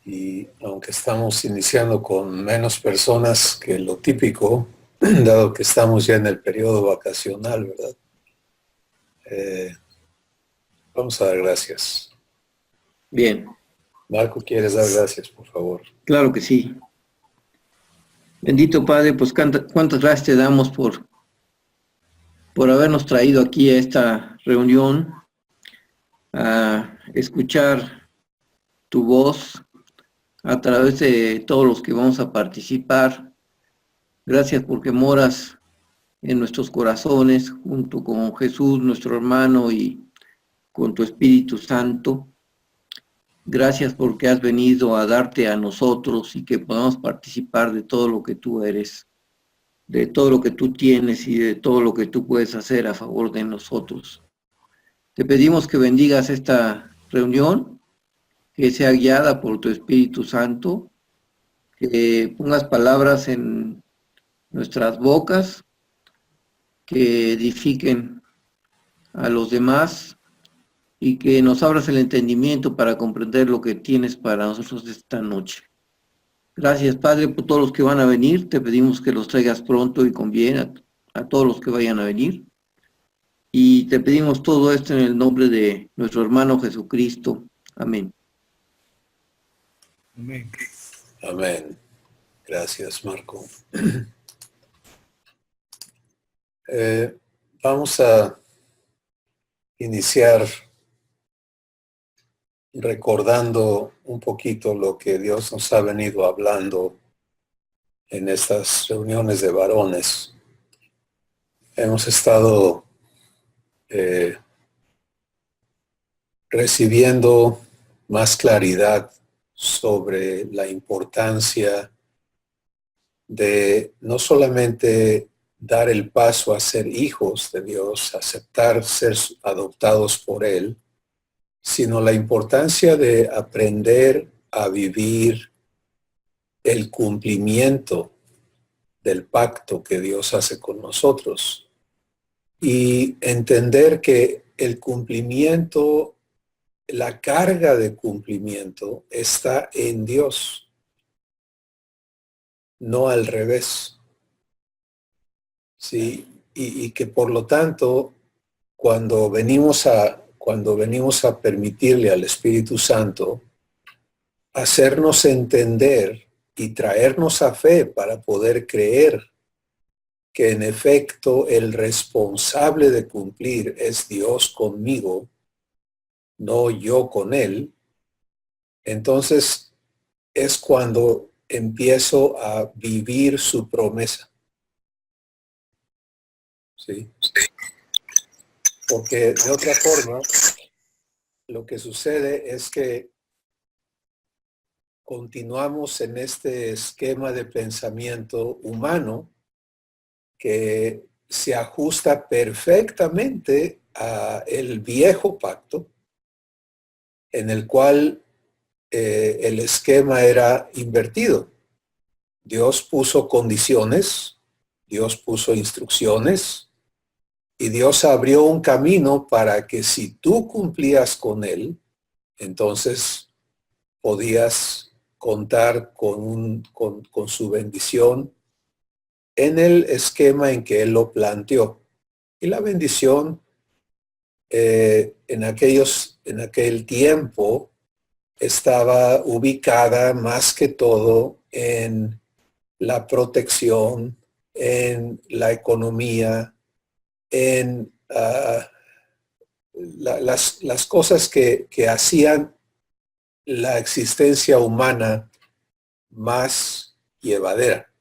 Y aunque estamos iniciando con menos personas que lo típico, dado que estamos ya en el periodo vacacional, ¿verdad? Vamos a dar gracias. Bien. Marco, ¿quieres dar gracias, por favor? Claro que sí. Bendito Padre, pues cuántas gracias te damos por habernos traído aquí a esta reunión, a escuchar tu voz a través de todos los que vamos a participar. Gracias porque moras en nuestros corazones, junto con Jesús, nuestro hermano, y con tu Espíritu Santo. Gracias porque has venido a darte a nosotros y que podamos participar de todo lo que tú eres, de todo lo que tú tienes y de todo lo que tú puedes hacer a favor de nosotros. Te pedimos que bendigas esta reunión, que sea guiada por tu Espíritu Santo, que pongas palabras en nuestras bocas, que edifiquen a los demás y que nos abras el entendimiento para comprender lo que tienes para nosotros esta noche. Gracias, Padre, por todos los que van a venir. Te pedimos que los traigas pronto y con bien a todos los que vayan a venir. Y te pedimos todo esto en el nombre de nuestro hermano Jesucristo. Amén. Amén. Amén. Gracias, Marco. Vamos a iniciar recordando un poquito lo que Dios nos ha venido hablando en estas reuniones de varones. Hemos estado recibiendo más claridad sobre la importancia de no solamente dar el paso a ser hijos de Dios, aceptar ser adoptados por Él, sino la importancia de aprender a vivir el cumplimiento del pacto que Dios hace con nosotros y entender que el cumplimiento, la carga de cumplimiento está en Dios, no al revés. Sí, y que por lo tanto, cuando venimos a permitirle al Espíritu Santo hacernos entender y traernos a fe para poder creer que en efecto el responsable de cumplir es Dios conmigo, no yo con Él, entonces es cuando empiezo a vivir su promesa. ¿Sí? Porque de otra forma, lo que sucede es que continuamos en este esquema de pensamiento humano que se ajusta perfectamente a el viejo pacto, en el cual el esquema era invertido. Dios puso condiciones, Dios puso instrucciones, y Dios abrió un camino para que si tú cumplías con Él, entonces podías contar con su bendición en el esquema en que Él lo planteó. Y la bendición en aquel tiempo estaba ubicada más que todo en la protección, en la economía, en las cosas que hacían la existencia humana más llevadera,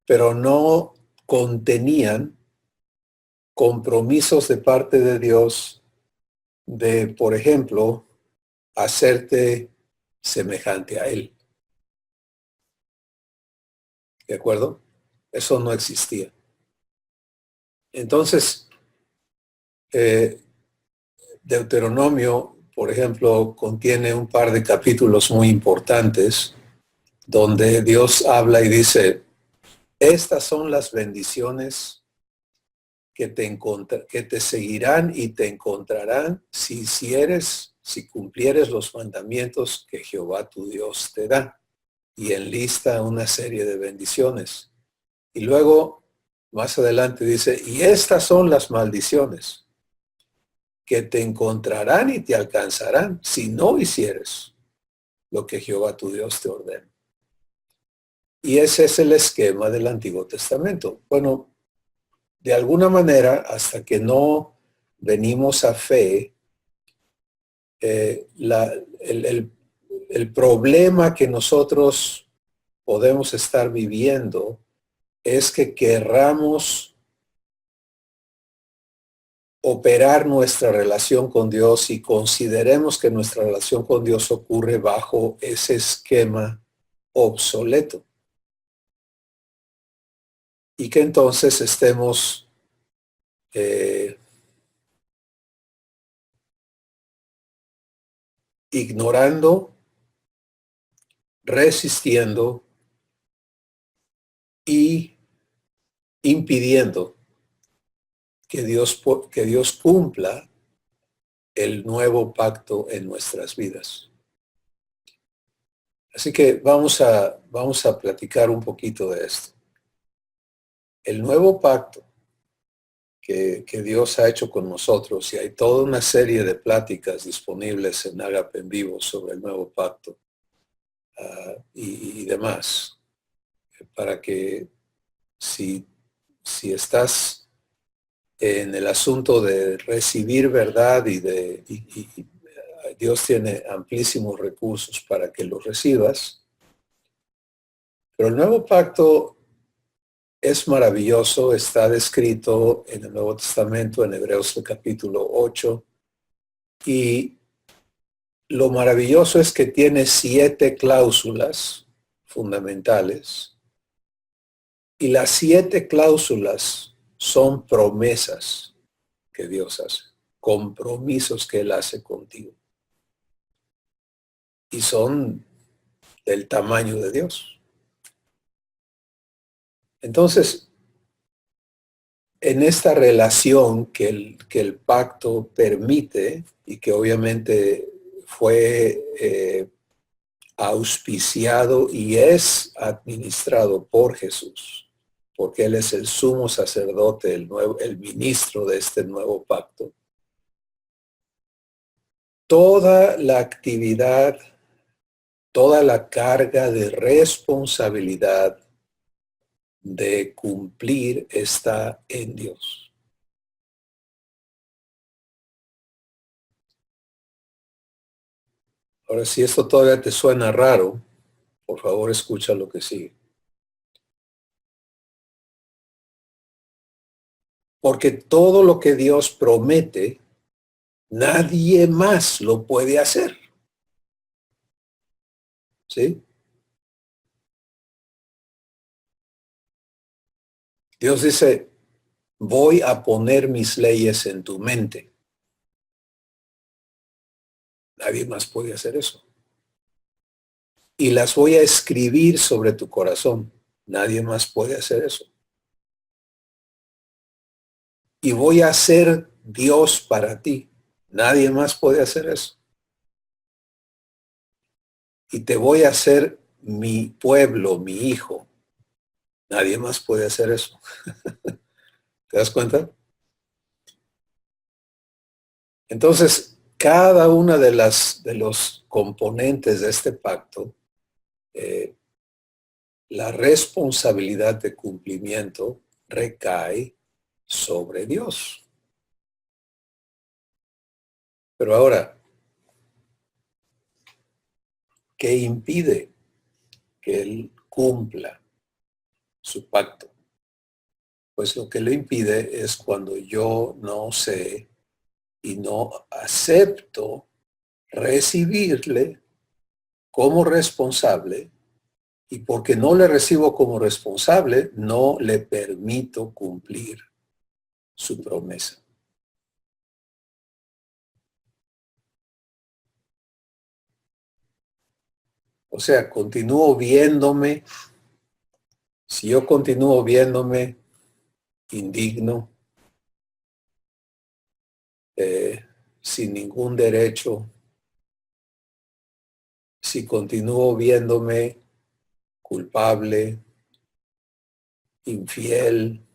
pero no contenían compromisos de parte de Dios de, por ejemplo, hacerte semejante a Él. ¿De acuerdo? Eso no existía. Entonces, Deuteronomio, por ejemplo, contiene un par de capítulos muy importantes donde Dios habla y dice, estas son las bendiciones que te seguirán y te encontrarán si hicieres si cumplieres los mandamientos que Jehová tu Dios te da. Y enlista una serie de bendiciones. Y luego, más adelante dice, y estas son las maldiciones que te encontrarán y te alcanzarán si no hicieres lo que Jehová tu Dios te ordena. Y ese es el esquema del Antiguo Testamento. Bueno, de alguna manera, hasta que no venimos a fe, el problema que nosotros podemos estar viviendo es que querramos operar nuestra relación con Dios y consideremos que nuestra relación con Dios ocurre bajo ese esquema obsoleto. Y que entonces estemos ignorando, resistiendo y impidiendo que Dios cumpla el nuevo pacto en nuestras vidas. Así que vamos a platicar un poquito de esto. El nuevo pacto que Dios ha hecho con nosotros, y hay toda una serie de pláticas disponibles en Agape en Vivo sobre el nuevo pacto y demás, para que si estás en el asunto de recibir verdad y Dios tiene amplísimos recursos para que los recibas, pero el nuevo pacto es maravilloso, está descrito en el Nuevo Testamento, en Hebreos capítulo 8, y lo maravilloso es que tiene 7 cláusulas fundamentales, y las 7 cláusulas son promesas que Dios hace, compromisos que Él hace contigo, y son del tamaño de Dios. Entonces, en esta relación que el pacto permite y que obviamente fue auspiciado y es administrado por Jesús, porque Él es el sumo sacerdote, el ministro de este nuevo pacto. Toda la actividad, toda la carga de responsabilidad de cumplir está en Dios. Ahora, si esto todavía te suena raro, por favor escucha lo que sigue. Porque todo lo que Dios promete, nadie más lo puede hacer. ¿Sí? Dios dice, voy a poner mis leyes en tu mente. Nadie más puede hacer eso. Y las voy a escribir sobre tu corazón. Nadie más puede hacer eso. Y voy a ser Dios para ti. Nadie más puede hacer eso. Y te voy a hacer mi pueblo, mi hijo. Nadie más puede hacer eso. ¿Te das cuenta? Entonces, cada una de los componentes de este pacto, la responsabilidad de cumplimiento recae sobre Dios. Pero ahora, ¿qué impide que Él cumpla su pacto? Pues lo que le impide es cuando yo no sé y no acepto recibirle como responsable, y porque no le recibo como responsable, no le permito cumplir su promesa. O sea, continúo viéndome, si yo continúo viéndome indigno, sin ningún derecho, si continúo viéndome culpable, infiel,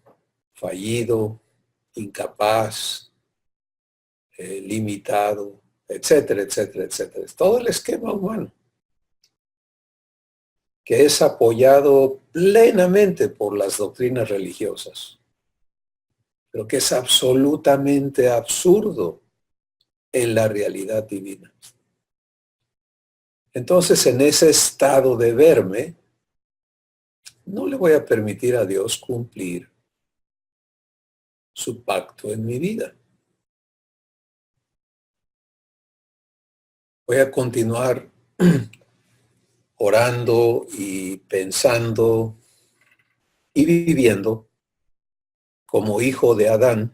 fallido, incapaz, limitado, etcétera, etcétera, etcétera. Es todo el esquema humano, que es apoyado plenamente por las doctrinas religiosas, pero que es absolutamente absurdo en la realidad divina. Entonces, en ese estado de verme, no le voy a permitir a Dios cumplir su pacto en mi vida. Voy a continuar orando y pensando y viviendo como hijo de Adán,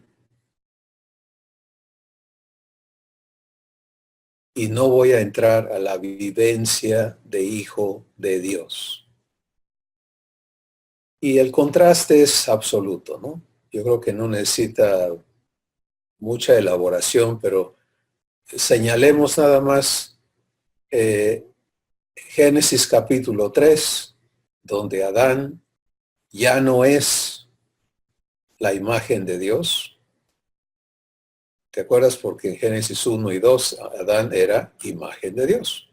y no voy a entrar a la vivencia de hijo de Dios. Y el contraste es absoluto, ¿no? Yo creo que no necesita mucha elaboración, pero señalemos nada más Génesis capítulo 3, donde Adán ya no es la imagen de Dios. ¿Te acuerdas? Porque en Génesis 1 y 2 Adán era imagen de Dios.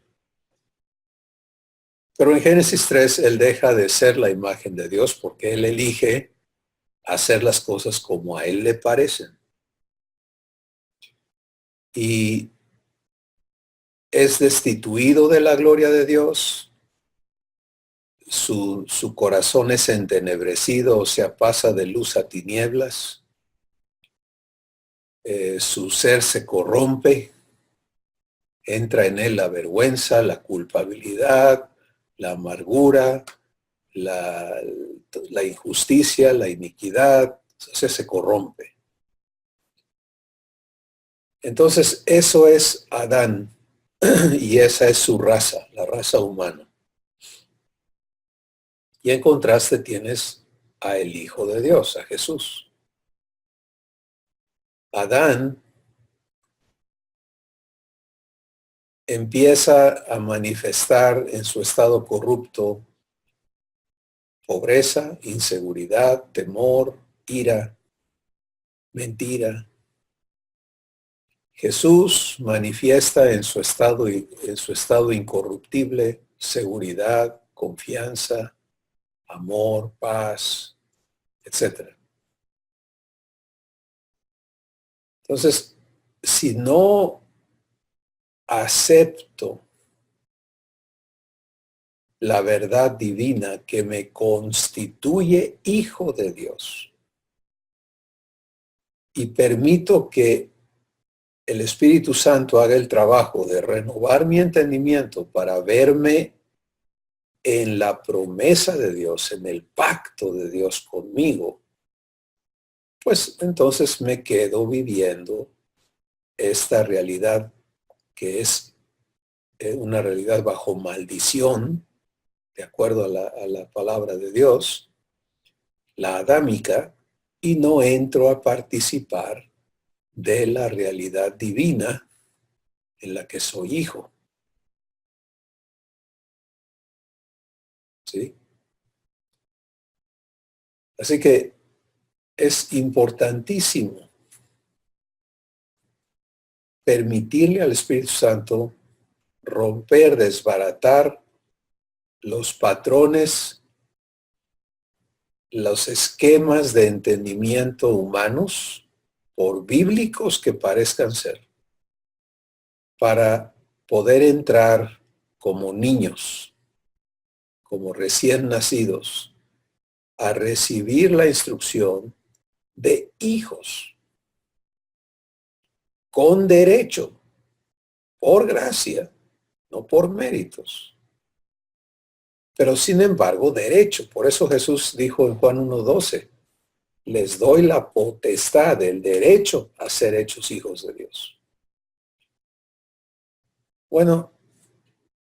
Pero en Génesis 3 él deja de ser la imagen de Dios porque él elige hacer las cosas como a él le parecen. Y es destituido de la gloria de Dios. Su corazón es entenebrecido, o sea, pasa de luz a tinieblas. Su ser se corrompe. Entra en él la vergüenza, la culpabilidad, la amargura, la injusticia, la iniquidad, o sea, se corrompe. Entonces, eso es Adán y esa es su raza, la raza humana. Y en contraste tienes a el Hijo de Dios, a Jesús. Adán empieza a manifestar en su estado corrupto pobreza, inseguridad, temor, ira, mentira. Jesús manifiesta en su estado incorruptible seguridad, confianza, amor, paz, etc. Entonces, si no acepto la verdad divina que me constituye hijo de Dios y permito que el Espíritu Santo haga el trabajo de renovar mi entendimiento para verme en la promesa de Dios, en el pacto de Dios conmigo, pues entonces me quedo viviendo esta realidad que es una realidad bajo maldición, de acuerdo a la palabra de Dios, la adámica, y no entro a participar de la realidad divina en la que soy hijo. ¿Sí? Así que es importantísimo permitirle al Espíritu Santo romper, desbaratar los patrones, los esquemas de entendimiento humanos, por bíblicos que parezcan ser, para poder entrar como niños, como recién nacidos, a recibir la instrucción de hijos, con derecho, por gracia, no por méritos. Pero sin embargo, derecho. Por eso Jesús dijo en Juan 1:12, les doy la potestad, el derecho a ser hechos hijos de Dios. Bueno,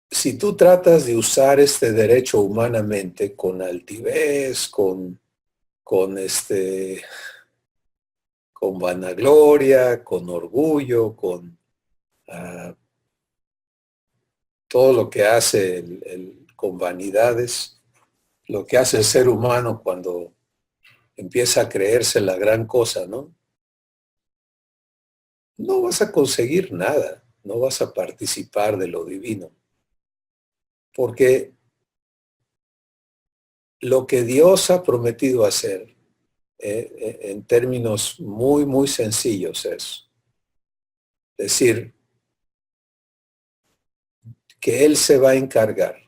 si tú tratas de usar este derecho humanamente con altivez, con vanagloria, con orgullo, con todo lo que hace con vanidades, lo que hace el ser humano cuando empieza a creerse la gran cosa, ¿no? No vas a conseguir nada, no vas a participar de lo divino, porque lo que Dios ha prometido hacer, en términos muy, muy sencillos, es decir, que Él se va a encargar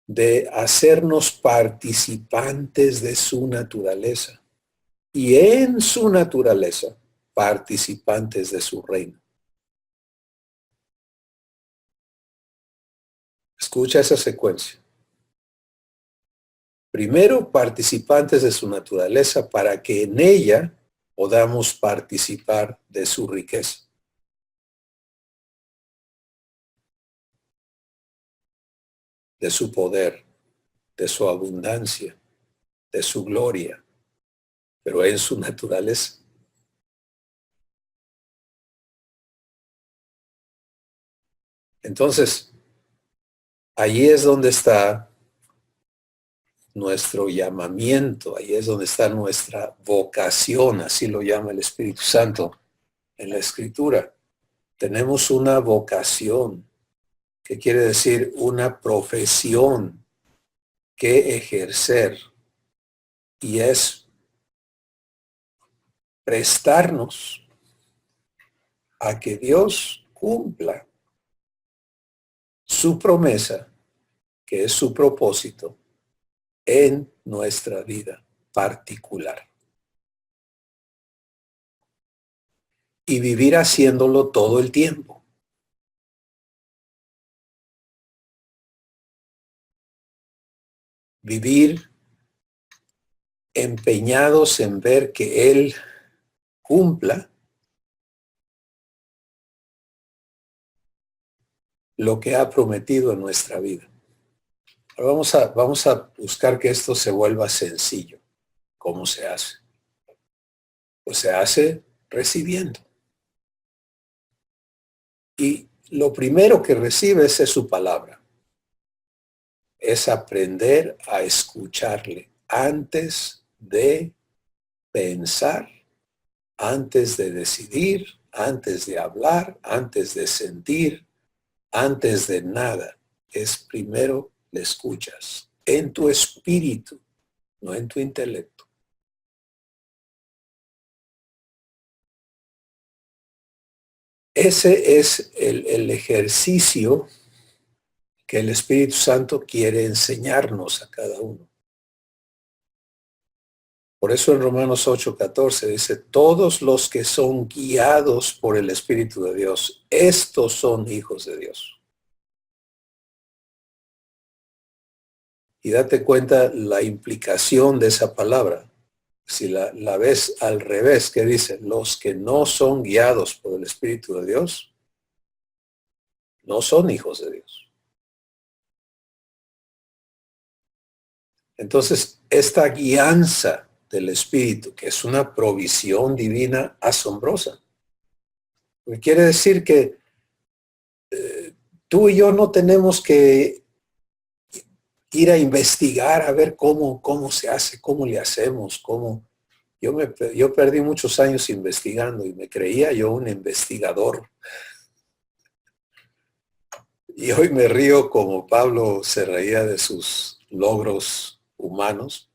de hacernos participantes de su naturaleza y en su naturaleza participantes de su reino. Escucha esa secuencia. Primero, participantes de su naturaleza para que en ella podamos participar de su riqueza. De su poder, de su abundancia, de su gloria, pero en su naturaleza. Entonces, allí es donde está nuestro llamamiento, ahí es donde está nuestra vocación, así lo llama el Espíritu Santo en la Escritura. Tenemos una vocación, que quiere decir una profesión que ejercer, y es prestarnos a que Dios cumpla su promesa, que es su propósito, en nuestra vida particular. Y vivir haciéndolo todo el tiempo. Vivir empeñados en ver que Él cumpla lo que ha prometido en nuestra vida. Ahora vamos a buscar que esto se vuelva sencillo. ¿Cómo se hace? Pues se hace recibiendo. Y lo primero que recibes es su palabra. Es aprender a escucharle antes de pensar, antes de decidir, antes de hablar, antes de sentir, antes de nada. Es primero le escuchas en tu espíritu, no en tu intelecto. Ese es el ejercicio que el Espíritu Santo quiere enseñarnos a cada uno. Por eso en Romanos 8:14 dice, todos los que son guiados por el Espíritu de Dios, estos son hijos de Dios. Y date cuenta la implicación de esa palabra. Si la ves al revés, que dice, los que no son guiados por el Espíritu de Dios, no son hijos de Dios. Entonces, esta guianza del Espíritu, que es una provisión divina asombrosa, quiere decir que tú y yo no tenemos que ir a investigar a ver cómo se hace, cómo le hacemos, cómo. Yo perdí muchos años investigando y me creía yo un investigador. Y hoy me río como Pablo se reía de sus logros humanos,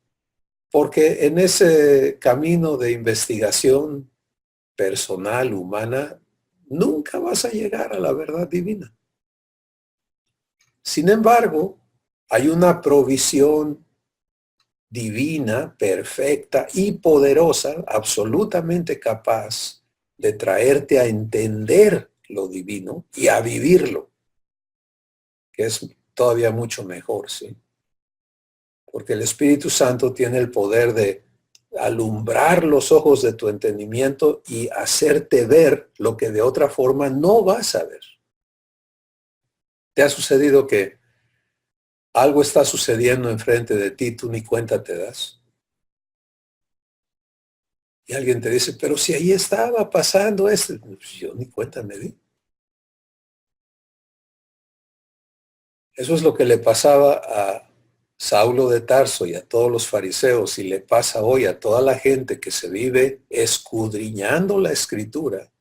porque en ese camino de investigación personal, humana, nunca vas a llegar a la verdad divina. Sin embargo, hay una provisión divina, perfecta y poderosa, absolutamente capaz de traerte a entender lo divino y a vivirlo, que es todavía mucho mejor, ¿sí? Porque el Espíritu Santo tiene el poder de alumbrar los ojos de tu entendimiento y hacerte ver lo que de otra forma no vas a ver. ¿Te ha sucedido que algo está sucediendo enfrente de ti, tú ni cuenta te das? Y alguien te dice, pero si ahí estaba pasando esto, pues yo ni cuenta me di. Eso es lo que le pasaba a Saulo de Tarso y a todos los fariseos, y le pasa hoy a toda la gente que se vive escudriñando la Escritura,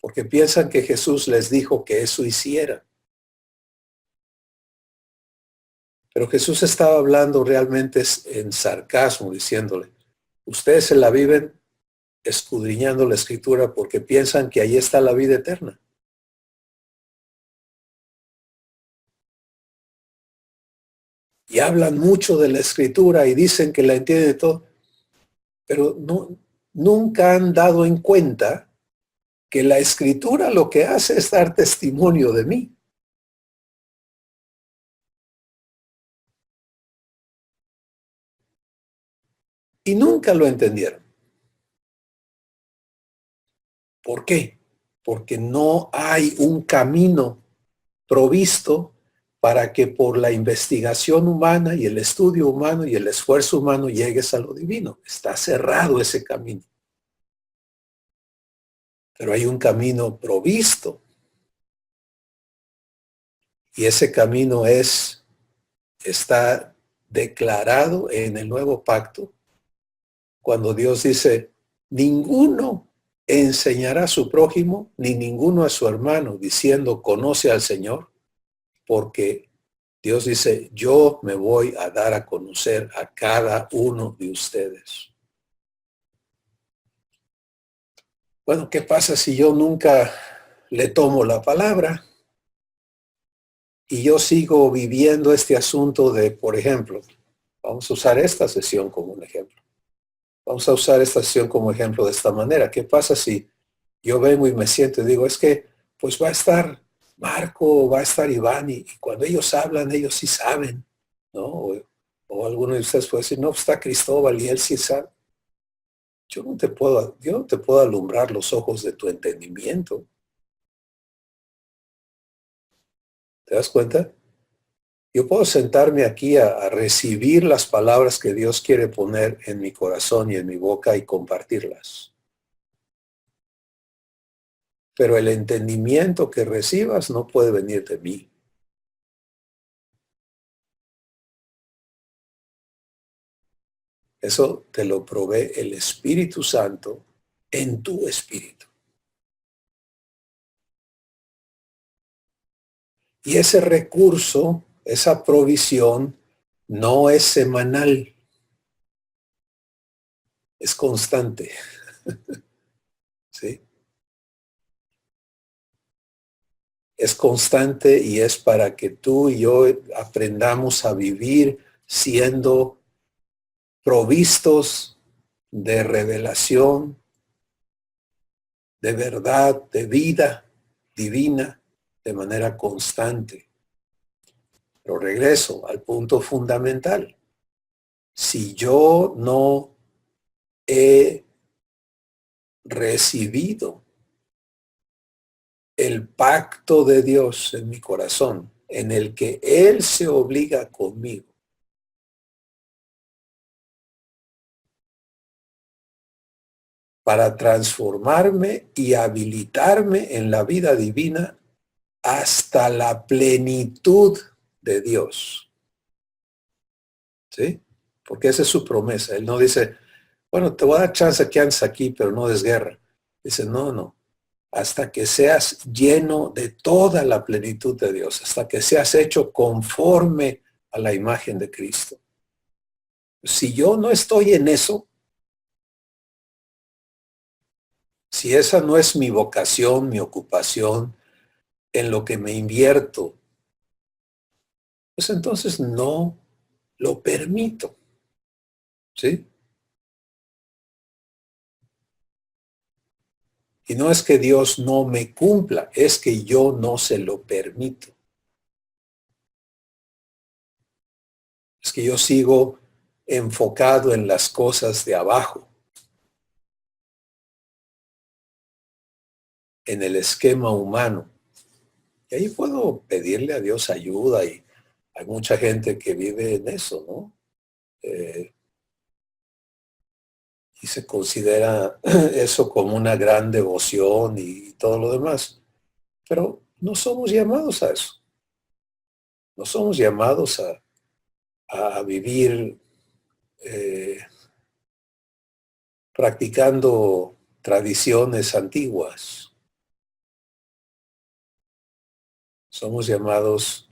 porque piensan que Jesús les dijo que eso hiciera. Pero Jesús estaba hablando realmente en sarcasmo, diciéndole, ustedes se la viven escudriñando la Escritura porque piensan que ahí está la vida eterna. Y hablan mucho de la Escritura y dicen que la entienden todo, pero nunca han dado en cuenta que la Escritura lo que hace es dar testimonio de mí. Y nunca lo entendieron. ¿Por qué? Porque no hay un camino provisto para que por la investigación humana y el estudio humano y el esfuerzo humano llegues a lo divino. Está cerrado ese camino. Pero hay un camino provisto. Y ese camino está declarado en el nuevo pacto, cuando Dios dice, ninguno enseñará a su prójimo, ni ninguno a su hermano, diciendo, conoce al Señor, porque Dios dice, yo me voy a dar a conocer a cada uno de ustedes. Bueno, ¿qué pasa si yo nunca le tomo la palabra y yo sigo viviendo este asunto de, por ejemplo, vamos a usar esta sesión como un ejemplo. Vamos a usar esta sesión como ejemplo de esta manera. ¿Qué pasa si yo vengo y me siento y digo, es que pues va a estar Marco, va a estar Iván, y cuando ellos hablan, ellos sí saben, ¿no? O alguno de ustedes puede decir, no, pues está Cristóbal y él sí sabe. Yo no te puedo alumbrar los ojos de tu entendimiento. ¿Te das cuenta? Yo puedo sentarme aquí a recibir las palabras que Dios quiere poner en mi corazón y en mi boca y compartirlas. Pero el entendimiento que recibas no puede venir de mí. Eso te lo provee el Espíritu Santo en tu espíritu. Y ese recurso, esa provisión, no es semanal, es constante. ¿Sí? Es constante y es para que tú y yo aprendamos a vivir siendo provistos de revelación, de verdad, de vida divina, de manera constante. Pero regreso al punto fundamental. Si yo no he recibido el pacto de Dios en mi corazón, en el que Él se obliga conmigo para transformarme y habilitarme en la vida divina hasta la plenitud de Dios. ¿Sí? Porque esa es su promesa. Él no dice, bueno, te voy a dar chance que andes aquí, pero no des guerra. Dice, no, hasta que seas lleno de toda la plenitud de Dios, hasta que seas hecho conforme a la imagen de Cristo. Si yo no estoy en eso, si esa no es mi vocación, mi ocupación, en lo que me invierto, pues entonces no lo permito. ¿Sí? Y no es que Dios no me cumpla, es que yo no se lo permito. Es que yo sigo enfocado en las cosas de abajo, en el esquema humano. Y ahí puedo pedirle a Dios ayuda y hay mucha gente que vive en eso, ¿no? Y se considera eso como una gran devoción y todo lo demás. Pero no somos llamados a eso. No somos llamados a vivir practicando tradiciones antiguas. Somos llamados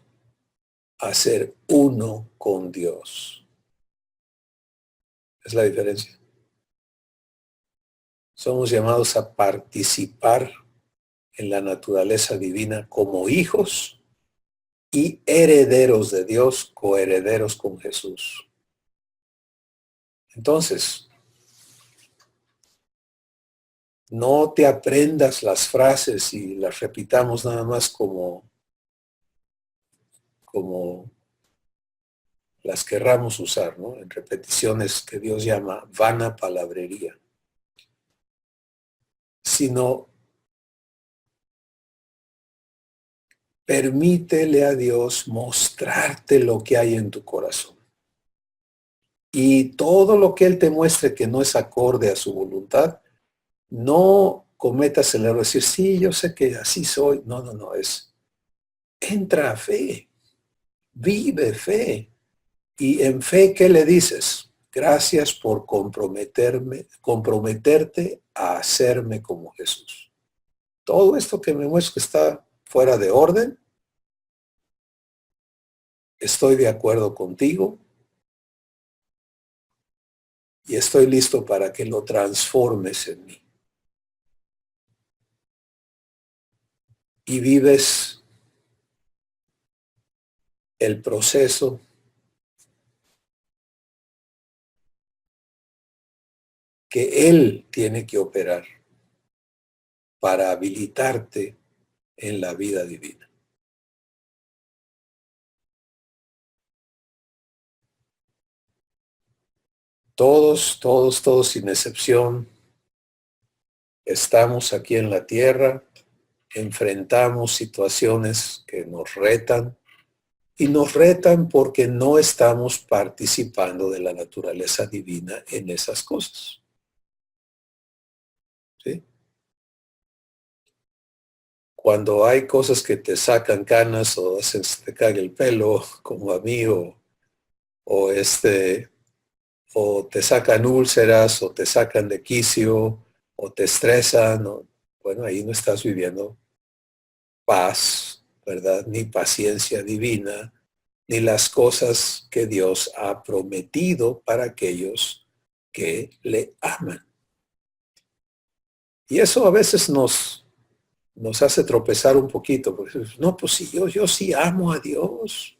a ser uno con Dios. Es la diferencia. Somos llamados a participar en la naturaleza divina como hijos y herederos de Dios, coherederos con Jesús. Entonces, no te aprendas las frases y las repitamos nada más como las querramos usar, ¿no? En repeticiones que Dios llama vana palabrería, sino permítele a Dios mostrarte lo que hay en tu corazón. Y todo lo que Él te muestre que no es acorde a su voluntad, no cometas el error de decir, sí, yo sé que así soy. No, no, no, entra a fe, vive fe. Y en fe, ¿qué le dices? Gracias por comprometerte a hacerme como Jesús. Todo esto que me muestra que está fuera de orden, estoy de acuerdo contigo y estoy listo para que lo transformes en mí. Y vives el proceso que Él tiene que operar para habilitarte en la vida divina. Todos, sin excepción, estamos aquí en la tierra, enfrentamos situaciones que nos retan y nos retan porque no estamos participando de la naturaleza divina en esas cosas. ¿Sí? Cuando hay cosas que te sacan canas o hacen se te cae el pelo, como a mí, o te sacan úlceras, o te sacan de quicio, o te estresan, bueno, ahí no estás viviendo paz, ¿verdad? Ni paciencia divina, ni las cosas que Dios ha prometido para aquellos que le aman. Y eso a veces nos hace tropezar un poquito, porque no, pues sí, yo sí amo a Dios,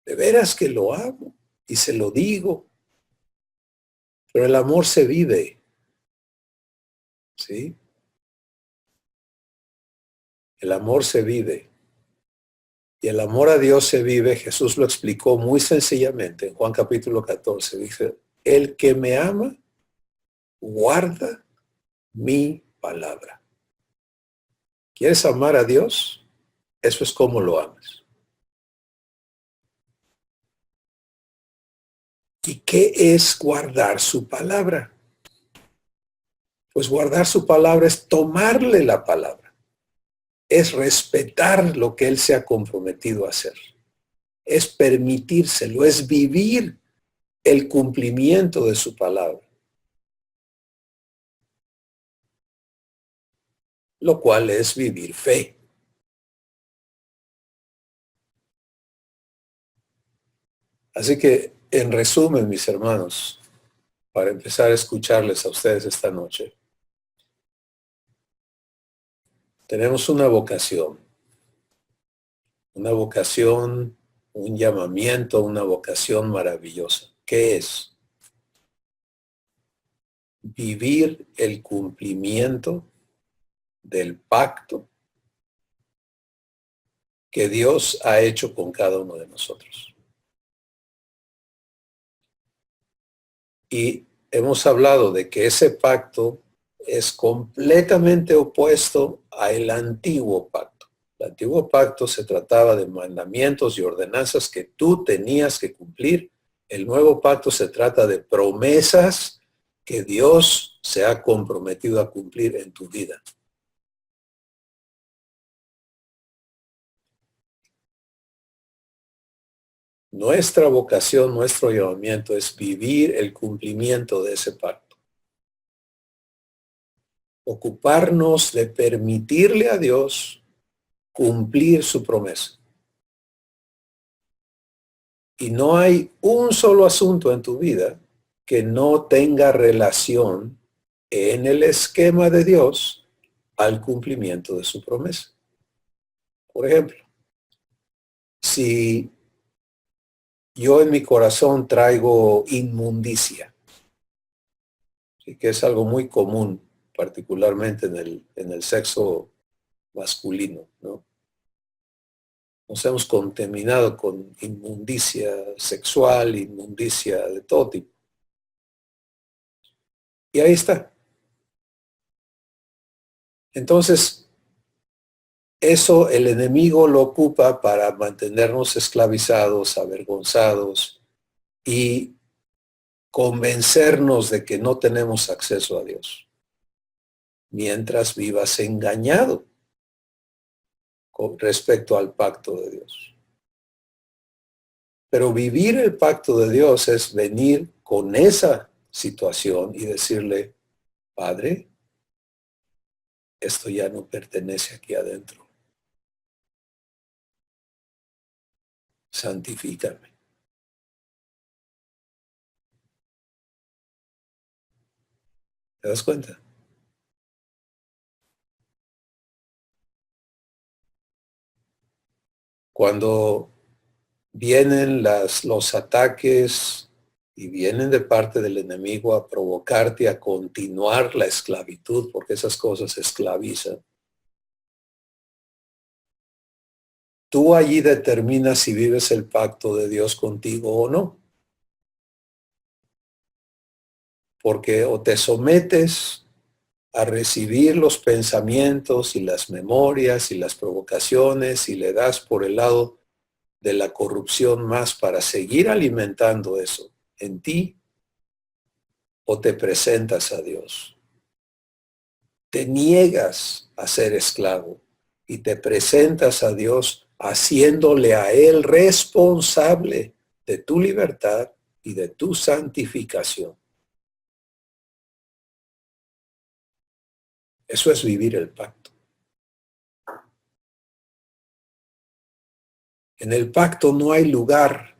de veras que lo amo, y se lo digo, pero el amor se vive, ¿sí? El amor se vive. Y el amor a Dios se vive, Jesús lo explicó muy sencillamente en Juan capítulo 14. Dice, el que me ama, guarda mi palabra. ¿Quieres amar a Dios? Eso es como lo amas. ¿Y qué es guardar su palabra? Pues guardar su palabra es tomarle la palabra. Es respetar lo que Él se ha comprometido a hacer. Es permitírselo, es vivir el cumplimiento de su palabra. Lo cual es vivir fe. Así que, en resumen, mis hermanos, para empezar a escucharles a ustedes esta noche, tenemos una vocación, un llamamiento, una vocación maravillosa. ¿Qué es? Vivir el cumplimiento del pacto que Dios ha hecho con cada uno de nosotros. Y hemos hablado de que ese pacto es completamente opuesto al antiguo pacto. El antiguo pacto se trataba de mandamientos y ordenanzas que tú tenías que cumplir. El nuevo pacto se trata de promesas que Dios se ha comprometido a cumplir en tu vida. Nuestra vocación, nuestro llamamiento es vivir el cumplimiento de ese pacto. Ocuparnos de permitirle a Dios cumplir su promesa. Y no hay un solo asunto en tu vida que no tenga relación en el esquema de Dios al cumplimiento de su promesa. Por ejemplo, si yo en mi corazón traigo inmundicia, ¿sí? Que es algo muy común, particularmente en el sexo masculino, ¿no? Nos hemos contaminado con inmundicia sexual, inmundicia de todo tipo. Y ahí está. Entonces, eso el enemigo lo ocupa para mantenernos esclavizados, avergonzados y convencernos de que no tenemos acceso a Dios, mientras vivas engañado con respecto al pacto de Dios. Pero vivir el pacto de Dios es venir con esa situación y decirle, Padre, esto ya no pertenece aquí adentro. Santifícame. ¿Te das cuenta? Cuando vienen los ataques y vienen de parte del enemigo a provocarte a continuar la esclavitud, porque esas cosas esclavizan. Tú allí determinas si vives el pacto de Dios contigo o no. Porque o te sometes a recibir los pensamientos y las memorias y las provocaciones y le das por el lado de la corrupción más para seguir alimentando eso en ti, o te presentas a Dios. Te niegas a ser esclavo y te presentas a Dios haciéndole a Él responsable de tu libertad y de tu santificación. Eso es vivir el pacto. En el pacto no hay lugar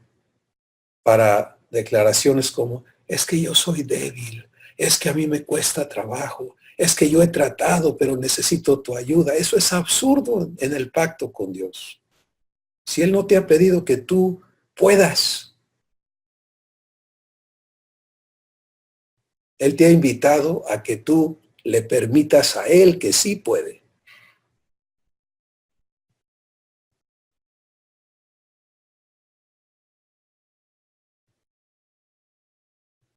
para declaraciones como, es que yo soy débil, es que a mí me cuesta trabajo, es que yo he tratado, pero necesito tu ayuda. Eso es absurdo en el pacto con Dios. Si Él no te ha pedido que tú puedas, Él te ha invitado a que tú le permitas a Él que sí puede.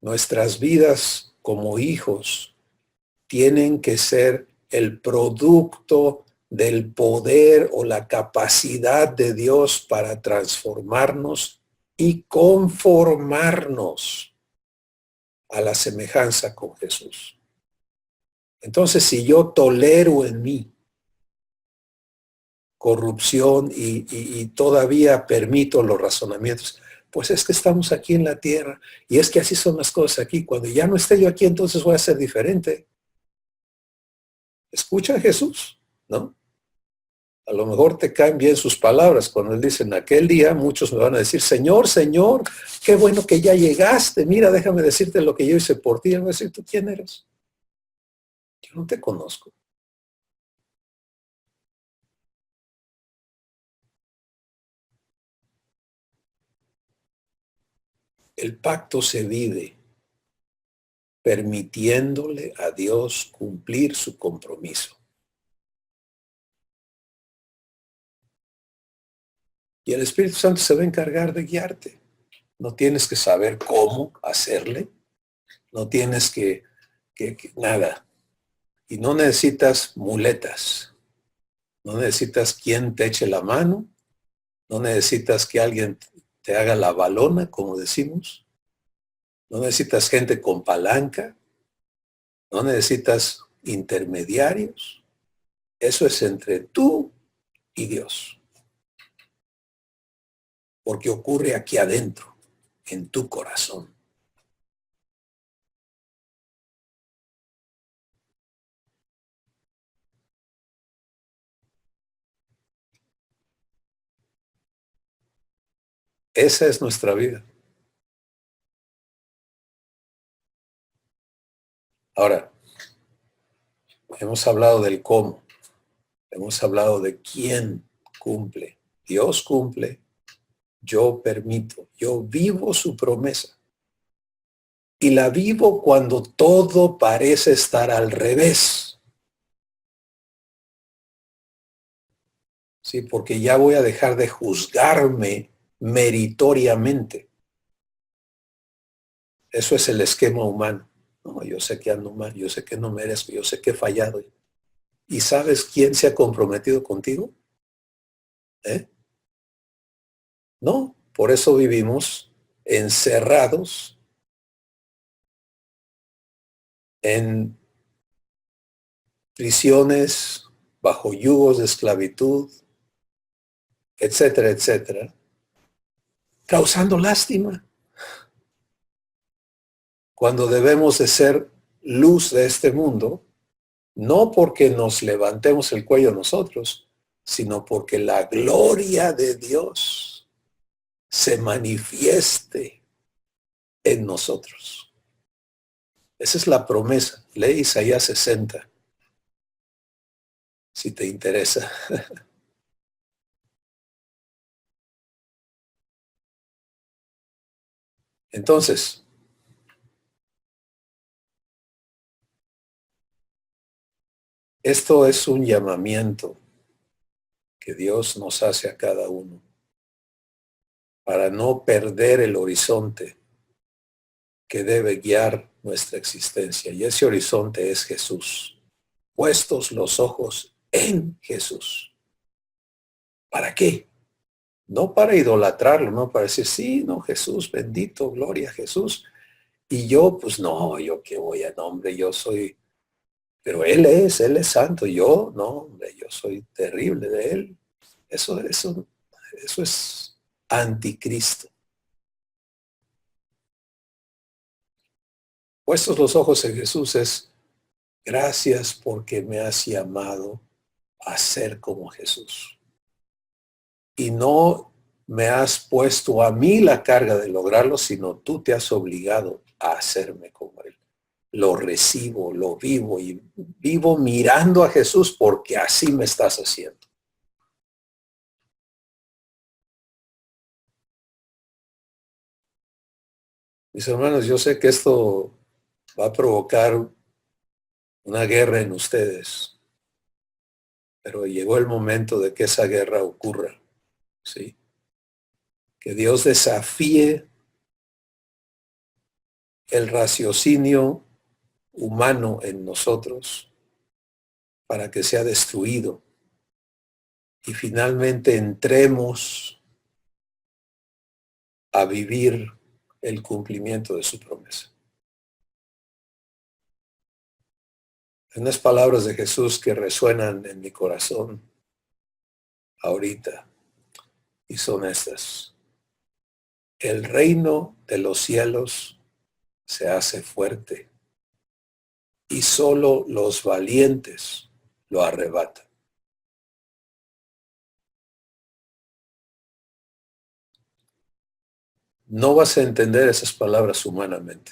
Nuestras vidas como hijos tienen que ser el producto del poder o la capacidad de Dios para transformarnos y conformarnos a la semejanza con Jesús. Entonces, si yo tolero en mí corrupción y todavía permito los razonamientos, pues es que estamos aquí en la tierra y es que así son las cosas aquí. Cuando ya no esté yo aquí, entonces voy a ser diferente. Escucha a Jesús, ¿no? A lo mejor te caen bien sus palabras cuando él dice, en aquel día muchos me van a decir, Señor, Señor, qué bueno que ya llegaste. Mira, déjame decirte lo que yo hice por ti. Él va a decir, ¿tú quién eres? Yo no te conozco. El pacto se vive permitiéndole a Dios cumplir su compromiso. Y el Espíritu Santo se va a encargar de guiarte. No tienes que saber cómo hacerle. No tienes que nada. Y no necesitas muletas. No necesitas quien te eche la mano. No necesitas que alguien te haga la balona, como decimos. No necesitas gente con palanca. No necesitas intermediarios. Eso es entre tú y Dios. porque ocurre aquí adentro, en tu corazón. Esa es nuestra vida. Ahora, hemos hablado del cómo, hemos hablado de quién cumple. Dios cumple, yo permito, yo vivo su promesa. Y la vivo cuando todo parece estar al revés. Sí, porque ya voy a dejar de juzgarme meritoriamente. Eso es el esquema humano. No, yo sé que ando mal, yo sé que no merezco, yo sé que he fallado. ¿Y sabes quién se ha comprometido contigo? ¿Eh? No, por eso vivimos encerrados en prisiones, bajo yugos de esclavitud, etcétera, etcétera, causando lástima, cuando debemos de ser luz de este mundo, no porque nos levantemos el cuello nosotros, sino porque la gloria de Dios se manifieste en nosotros. Esa es la promesa. Lee Isaías 60, si te interesa. Entonces, esto es un llamamiento que Dios nos hace a cada uno para no perder el horizonte que debe guiar nuestra existencia. Y ese horizonte es Jesús. Puestos los ojos en Jesús. ¿Para qué? No para idolatrarlo, no para decir, sí, no, Jesús, bendito, gloria a Jesús. Y yo, pues no, yo qué voy a nombre, yo soy, pero Él es santo, yo no, hombre, yo soy terrible de Él. Eso es anticristo. Puestos los ojos en Jesús es, gracias porque me has llamado a ser como Jesús. Y no me has puesto a mí la carga de lograrlo, sino tú te has obligado a hacerme como Él. Lo recibo, lo vivo y vivo mirando a Jesús porque así me estás haciendo. Mis hermanos, yo sé que esto va a provocar una guerra en ustedes, pero llegó el momento de que esa guerra ocurra, ¿sí? Que Dios desafíe el raciocinio humano en nosotros para que sea destruido y finalmente entremos a vivir el cumplimiento de su promesa. Unas palabras de Jesús que resuenan en mi corazón ahorita y son estas. El reino de los cielos se hace fuerte y solo los valientes lo arrebatan. No vas a entender esas palabras humanamente,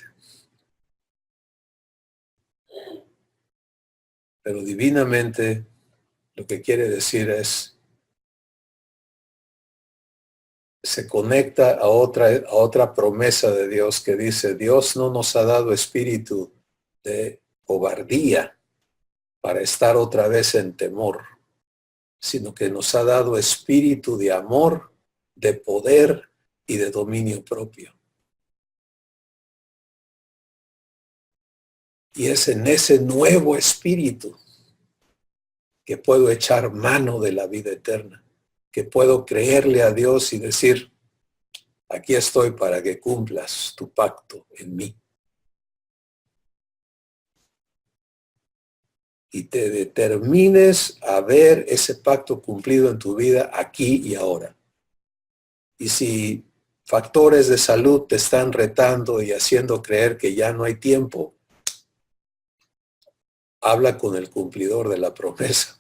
pero divinamente lo que quiere decir es, se conecta a otra promesa de Dios que dice, Dios no nos ha dado espíritu de cobardía para estar otra vez en temor, sino que nos ha dado espíritu de amor, de poder y de dominio propio. Y es en ese nuevo espíritu que puedo echar mano de la vida eterna, que puedo creerle a Dios y decir, aquí estoy para que cumplas tu pacto en mí. Y te determines a ver ese pacto cumplido en tu vida aquí y ahora. Y si factores de salud te están retando y haciendo creer que ya no hay tiempo, habla con el cumplidor de la promesa.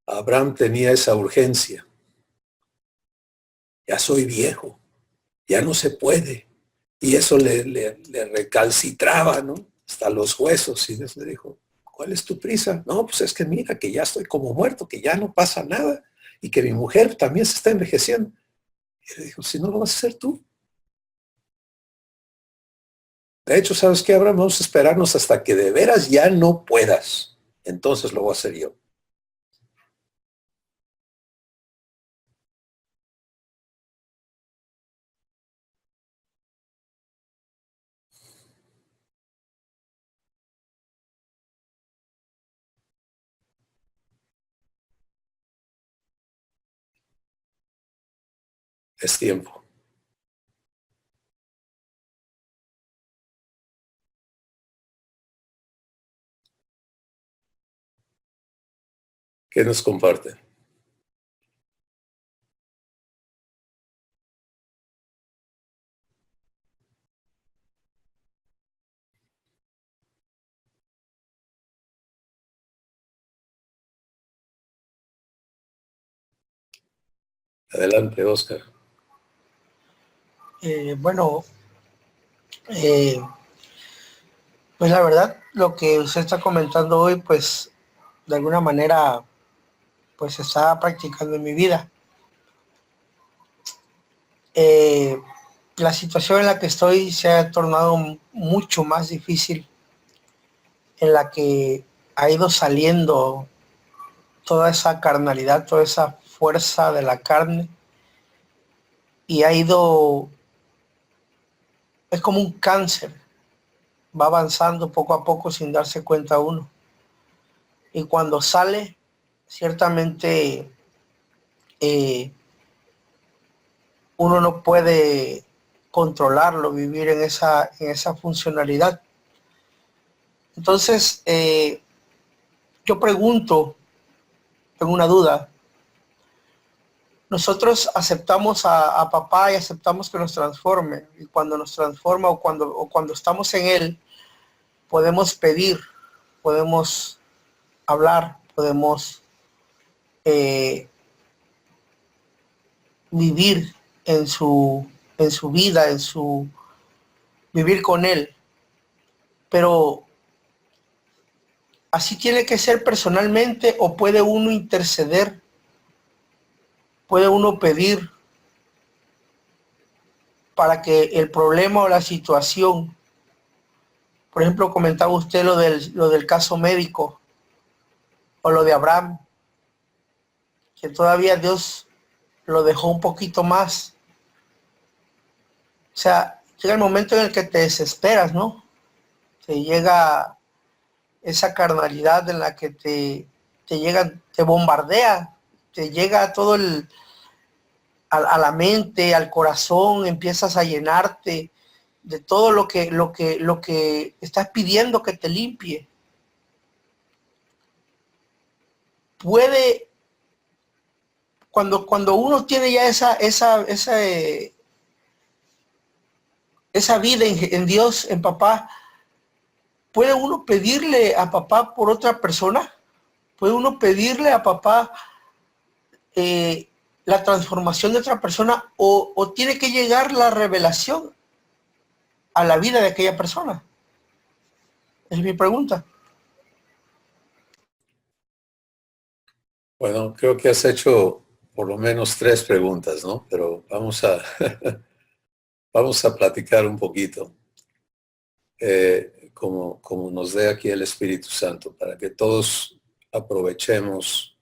Abraham tenía esa urgencia. Ya soy viejo, ya no se puede. Y eso le recalcitraba, ¿no? Hasta los huesos. Y Dios le dijo, ¿cuál es tu prisa? No, pues es que mira, que ya estoy como muerto, que ya no pasa nada. Y que mi mujer también se está envejeciendo. Y le dijo, si no lo vas a hacer tú. De hecho, ¿sabes qué, Abraham? Vamos a esperarnos hasta que de veras ya no puedas. Entonces lo voy a hacer yo. Es tiempo. ¿Qué nos comparte? Adelante, Oscar. Bueno, eh, pues la verdad, lo que usted está comentando hoy, pues de alguna manera, pues se está practicando en mi vida. Eh, la situación en la que estoy se ha tornado mucho más difícil, en la que ha ido saliendo toda esa carnalidad, toda esa fuerza de la carne, y ha ido, es como un cáncer, va avanzando poco a poco sin darse cuenta uno. Y cuando sale, ciertamente uno no puede controlarlo, vivir en esa funcionalidad. Entonces, yo pregunto, tengo una duda. Nosotros aceptamos a papá y aceptamos que nos transforme. Y cuando nos transforma o cuando estamos en él, podemos pedir, podemos hablar, podemos vivir en su vida, vivir con él. Pero así tiene que ser personalmente, o puede uno interceder, puede uno pedir para que el problema o la situación, por ejemplo, comentaba usted lo del caso médico o lo de Abraham, que todavía Dios lo dejó un poquito más. O sea, llega el momento en el que te desesperas, ¿no? Te llega esa carnalidad en la que te llega, te bombardea, te llega todo a la mente, al corazón, empiezas a llenarte de todo lo que estás pidiendo que te limpie. Puede, cuando uno tiene ya esa vida en Dios, en papá, ¿puede uno pedirle a papá por otra persona? ¿Puede uno pedirle a papá la transformación de otra persona, o tiene que llegar la revelación a la vida de aquella persona? Es mi pregunta. Bueno, creo que has hecho por lo menos 3 preguntas, ¿no? Pero vamos a, vamos a platicar un poquito, como nos dé aquí el Espíritu Santo, para que todos aprovechemos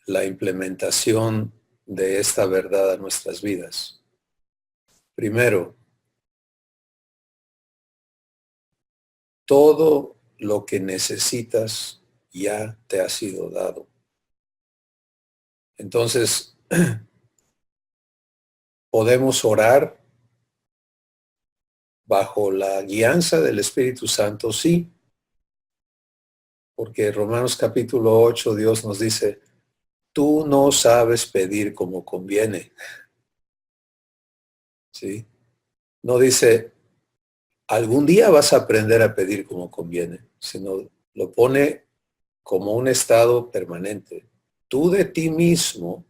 la implementación de esta verdad a nuestras vidas. Primero, todo lo que necesitas ya te ha sido dado. Entonces, podemos orar bajo la guianza del Espíritu Santo, sí, porque Romanos capítulo 8, Dios nos dice, tú no sabes pedir como conviene. ¿Sí? No dice, algún día vas a aprender a pedir como conviene, sino lo pone como un estado permanente. Tú de ti mismo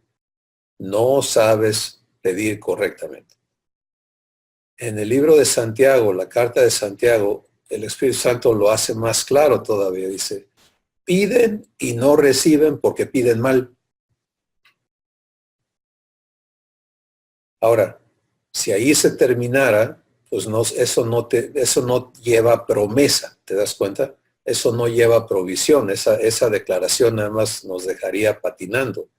no sabes pedir correctamente. En el libro de Santiago, la carta de Santiago, el Espíritu Santo lo hace más claro todavía. Dice, piden y no reciben porque piden mal. Ahora, si ahí se terminara, pues no, eso no lleva promesa, ¿te das cuenta? Eso no lleva provisión, esa declaración nada más nos dejaría patinando.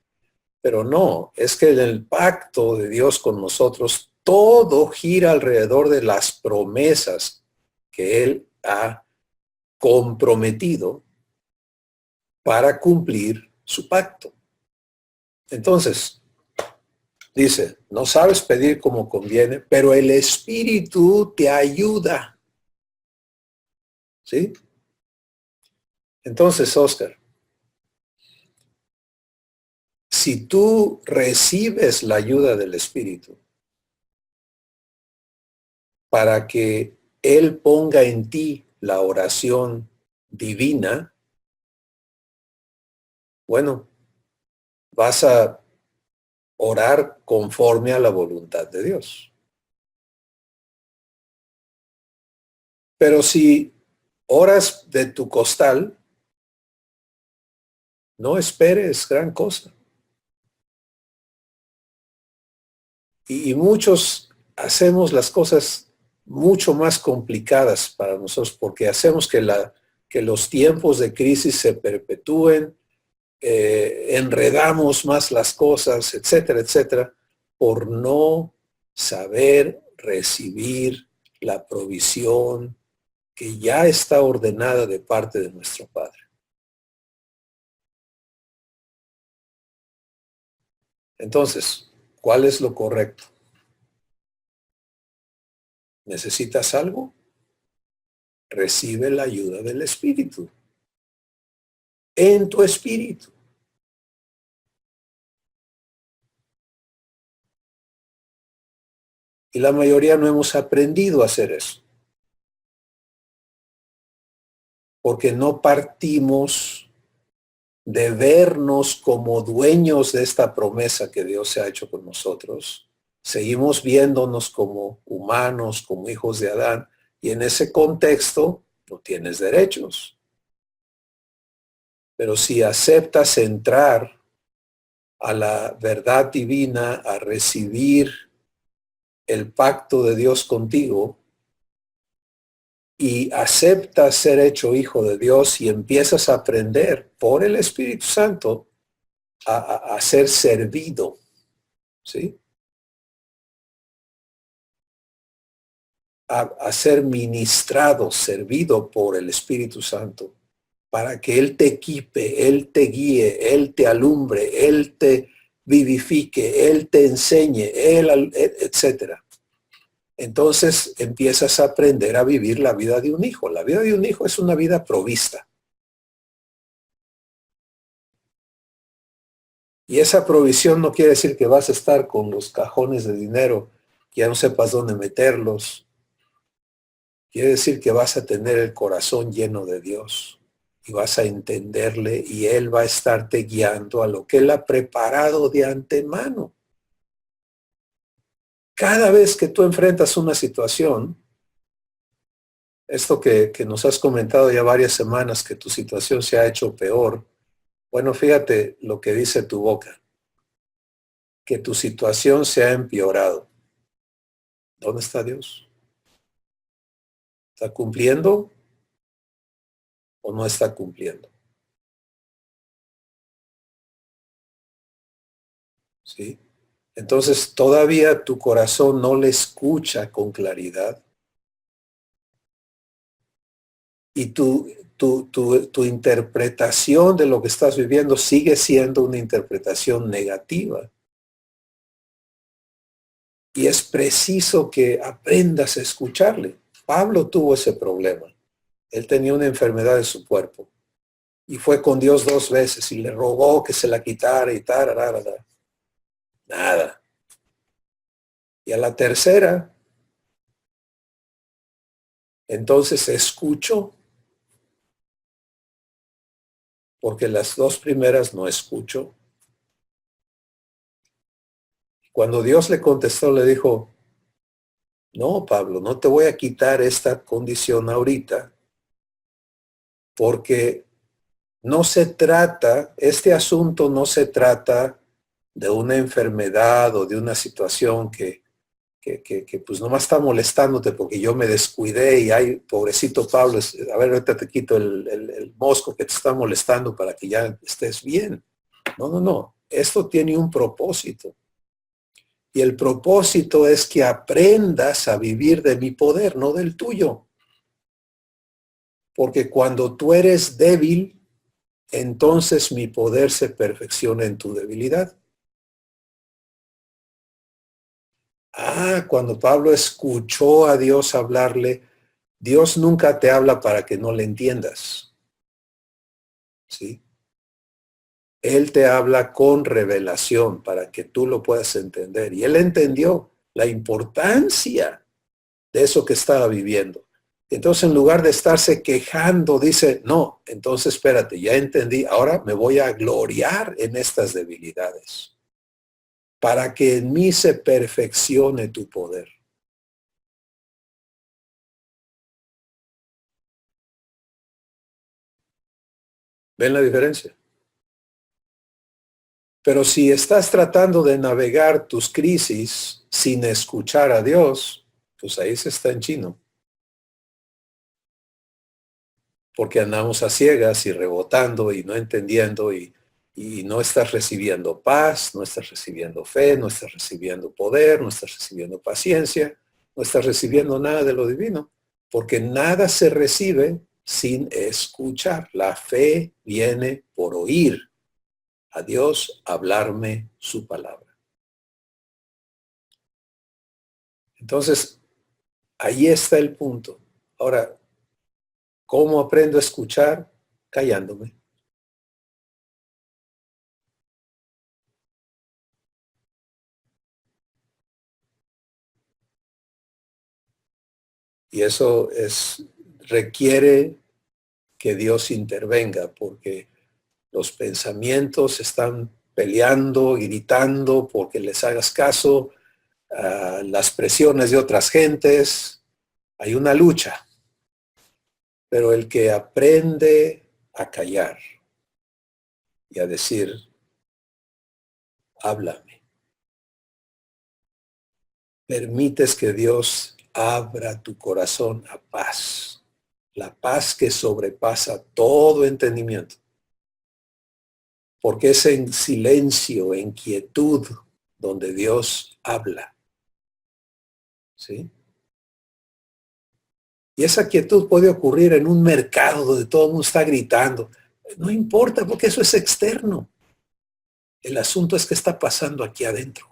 Pero no, es que en el pacto de Dios con nosotros, todo gira alrededor de las promesas que Él ha comprometido para cumplir su pacto. Entonces, dice, no sabes pedir como conviene, pero el Espíritu te ayuda. ¿Sí? Entonces, Oscar, si tú recibes la ayuda del Espíritu para que Él ponga en ti la oración divina, bueno, vas a orar conforme a la voluntad de Dios. Pero si oras de tu costal, no esperes gran cosa. Y muchos hacemos las cosas mucho más complicadas para nosotros porque hacemos que los tiempos de crisis se perpetúen, enredamos más las cosas, etcétera, etcétera, por no saber recibir la provisión que ya está ordenada de parte de nuestro Padre. Entonces, ¿cuál es lo correcto? ¿Necesitas algo? Recibe la ayuda del Espíritu. En tu espíritu. Y la mayoría no hemos aprendido a hacer eso. Porque no partimos de vernos como dueños de esta promesa que Dios se ha hecho con nosotros. Seguimos viéndonos como humanos, como hijos de Adán. Y en ese contexto no tienes derechos. Pero si aceptas entrar a la verdad divina, a recibir el pacto de Dios contigo, y aceptas ser hecho hijo de Dios y empiezas a aprender por el Espíritu Santo a ser servido, ¿sí? A ser ministrado, servido por el Espíritu Santo, para que Él te equipe, Él te guíe, Él te alumbre, Él te vivifique, Él te enseñe, etcétera. Entonces empiezas a aprender a vivir la vida de un hijo. La vida de un hijo es una vida provista. Y esa provisión no quiere decir que vas a estar con los cajones de dinero, que ya no sepas dónde meterlos. Quiere decir que vas a tener el corazón lleno de Dios y vas a entenderle y Él va a estarte guiando a lo que Él ha preparado de antemano. Cada vez que tú enfrentas una situación, esto que nos has comentado ya varias semanas, que tu situación se ha hecho peor, bueno, fíjate lo que dice tu boca, que tu situación se ha empeorado. ¿Dónde está Dios? ¿Está cumpliendo o no está cumpliendo? ¿Sí? Entonces, todavía tu corazón no le escucha con claridad. Y tu interpretación de lo que estás viviendo sigue siendo una interpretación negativa. Y es preciso que aprendas a escucharle. Pablo tuvo ese problema. Él tenía una enfermedad de su cuerpo. Y fue con Dios 2 veces y le rogó que se la quitara y tal. Nada. Y a la tercera, entonces escuchó, porque las 2 primeras no escuchó. Cuando Dios le contestó, le dijo, no, Pablo, no te voy a quitar esta condición ahorita, porque no se trata, este asunto no se trata de una enfermedad o de una situación que pues nomás está molestándote porque yo me descuidé y ay, pobrecito Pablo, a ver, ahorita te quito el mosco que te está molestando para que ya estés bien. No. Esto tiene un propósito. Y el propósito es que aprendas a vivir de mi poder, no del tuyo. Porque cuando tú eres débil, entonces mi poder se perfecciona en tu debilidad. Cuando Pablo escuchó a Dios hablarle, Dios nunca te habla para que no le entiendas. ¿Sí? Él te habla con revelación para que tú lo puedas entender. Y él entendió la importancia de eso que estaba viviendo. Entonces, en lugar de estarse quejando, dice, no, entonces espérate, ya entendí, ahora me voy a gloriar en estas debilidades para que en mí se perfeccione tu poder. ¿Ven la diferencia? Pero si estás tratando de navegar tus crisis sin escuchar a Dios, pues ahí se está en chino. Porque andamos a ciegas y rebotando y no entendiendo y no estás recibiendo paz, no estás recibiendo fe, no estás recibiendo poder, no estás recibiendo paciencia, no estás recibiendo nada de lo divino, porque nada se recibe sin escuchar. La fe viene por oír a Dios hablarme su palabra. Entonces, ahí está el punto. Ahora, ¿cómo aprendo a escuchar? Callándome. Y eso requiere que Dios intervenga, porque los pensamientos están peleando, gritando, porque les hagas caso, las presiones de otras gentes. Hay una lucha. Pero el que aprende a callar y a decir, háblame, permites que Dios abra tu corazón a paz, la paz que sobrepasa todo entendimiento. Porque es en silencio, en quietud, donde Dios habla. ¿Sí? Y esa quietud puede ocurrir en un mercado donde todo el mundo está gritando. No importa, porque eso es externo. El asunto es qué está pasando aquí adentro.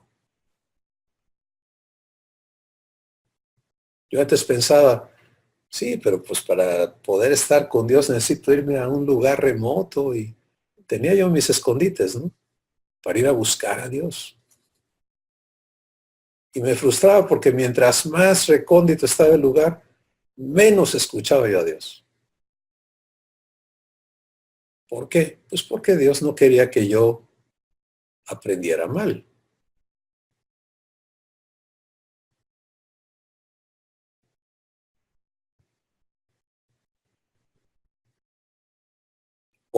Yo antes pensaba, sí, pero pues para poder estar con Dios necesito irme a un lugar remoto y tenía yo mis escondites, ¿no? Para ir a buscar a Dios. Y me frustraba porque mientras más recóndito estaba el lugar, menos escuchaba yo a Dios. ¿Por qué? Pues porque Dios no quería que yo aprendiera mal.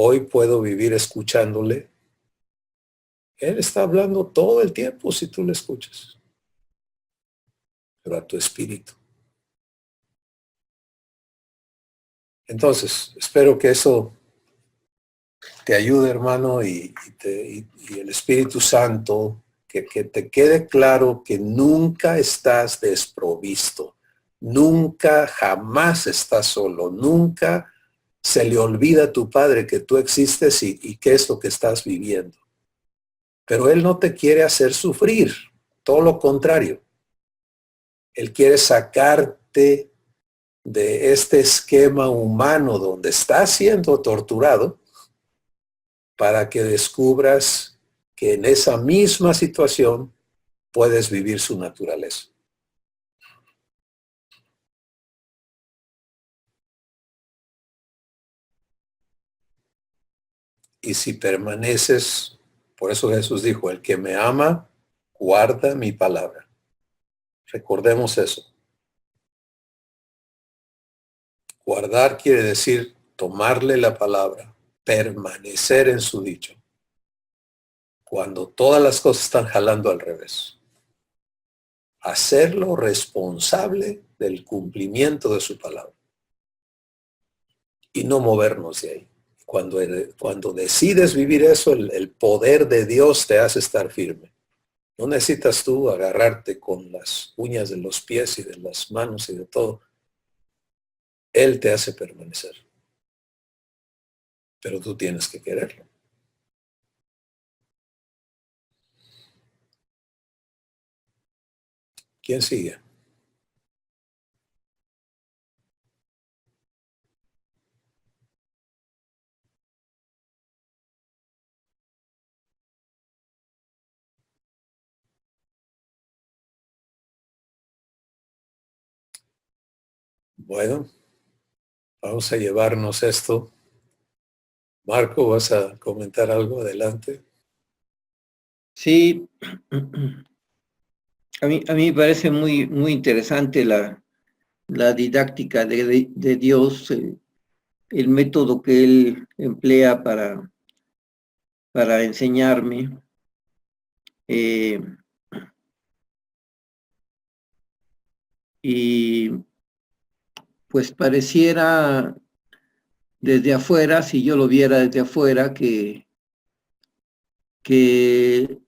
Hoy puedo vivir escuchándole. Él está hablando todo el tiempo si tú le escuchas, pero a tu espíritu. Entonces, espero que eso te ayude, hermano, y el Espíritu Santo, que te quede claro que nunca estás desprovisto, nunca, jamás estás solo, nunca se le olvida a tu Padre que tú existes y qué es lo que estás viviendo. Pero Él no te quiere hacer sufrir, todo lo contrario. Él quiere sacarte de este esquema humano donde estás siendo torturado para que descubras que en esa misma situación puedes vivir su naturaleza. Y si permaneces, por eso Jesús dijo, el que me ama, guarda mi palabra. Recordemos eso. Guardar quiere decir tomarle la palabra, permanecer en su dicho. Cuando todas las cosas están jalando al revés. Hacerlo responsable del cumplimiento de su palabra. Y no movernos de ahí. Cuando decides vivir eso, el poder de Dios te hace estar firme. No necesitas tú agarrarte con las uñas de los pies y de las manos y de todo. Él te hace permanecer. Pero tú tienes que quererlo. ¿Quién sigue? Bueno, vamos a llevarnos esto. Marco, ¿vas a comentar algo? Adelante. Sí, a mí me parece muy, muy interesante la didáctica de Dios, el método que Él emplea para enseñarme. Y pues pareciera desde afuera, si yo lo viera desde afuera, que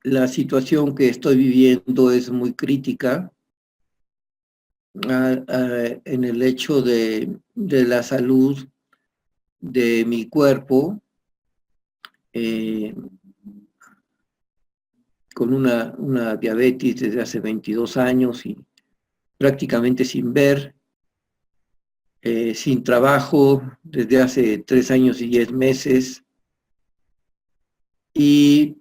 la situación que estoy viviendo es muy crítica en el hecho de la salud de mi cuerpo, con una diabetes desde hace 22 años y prácticamente sin ver, sin trabajo desde hace 3 años y 10 meses. Y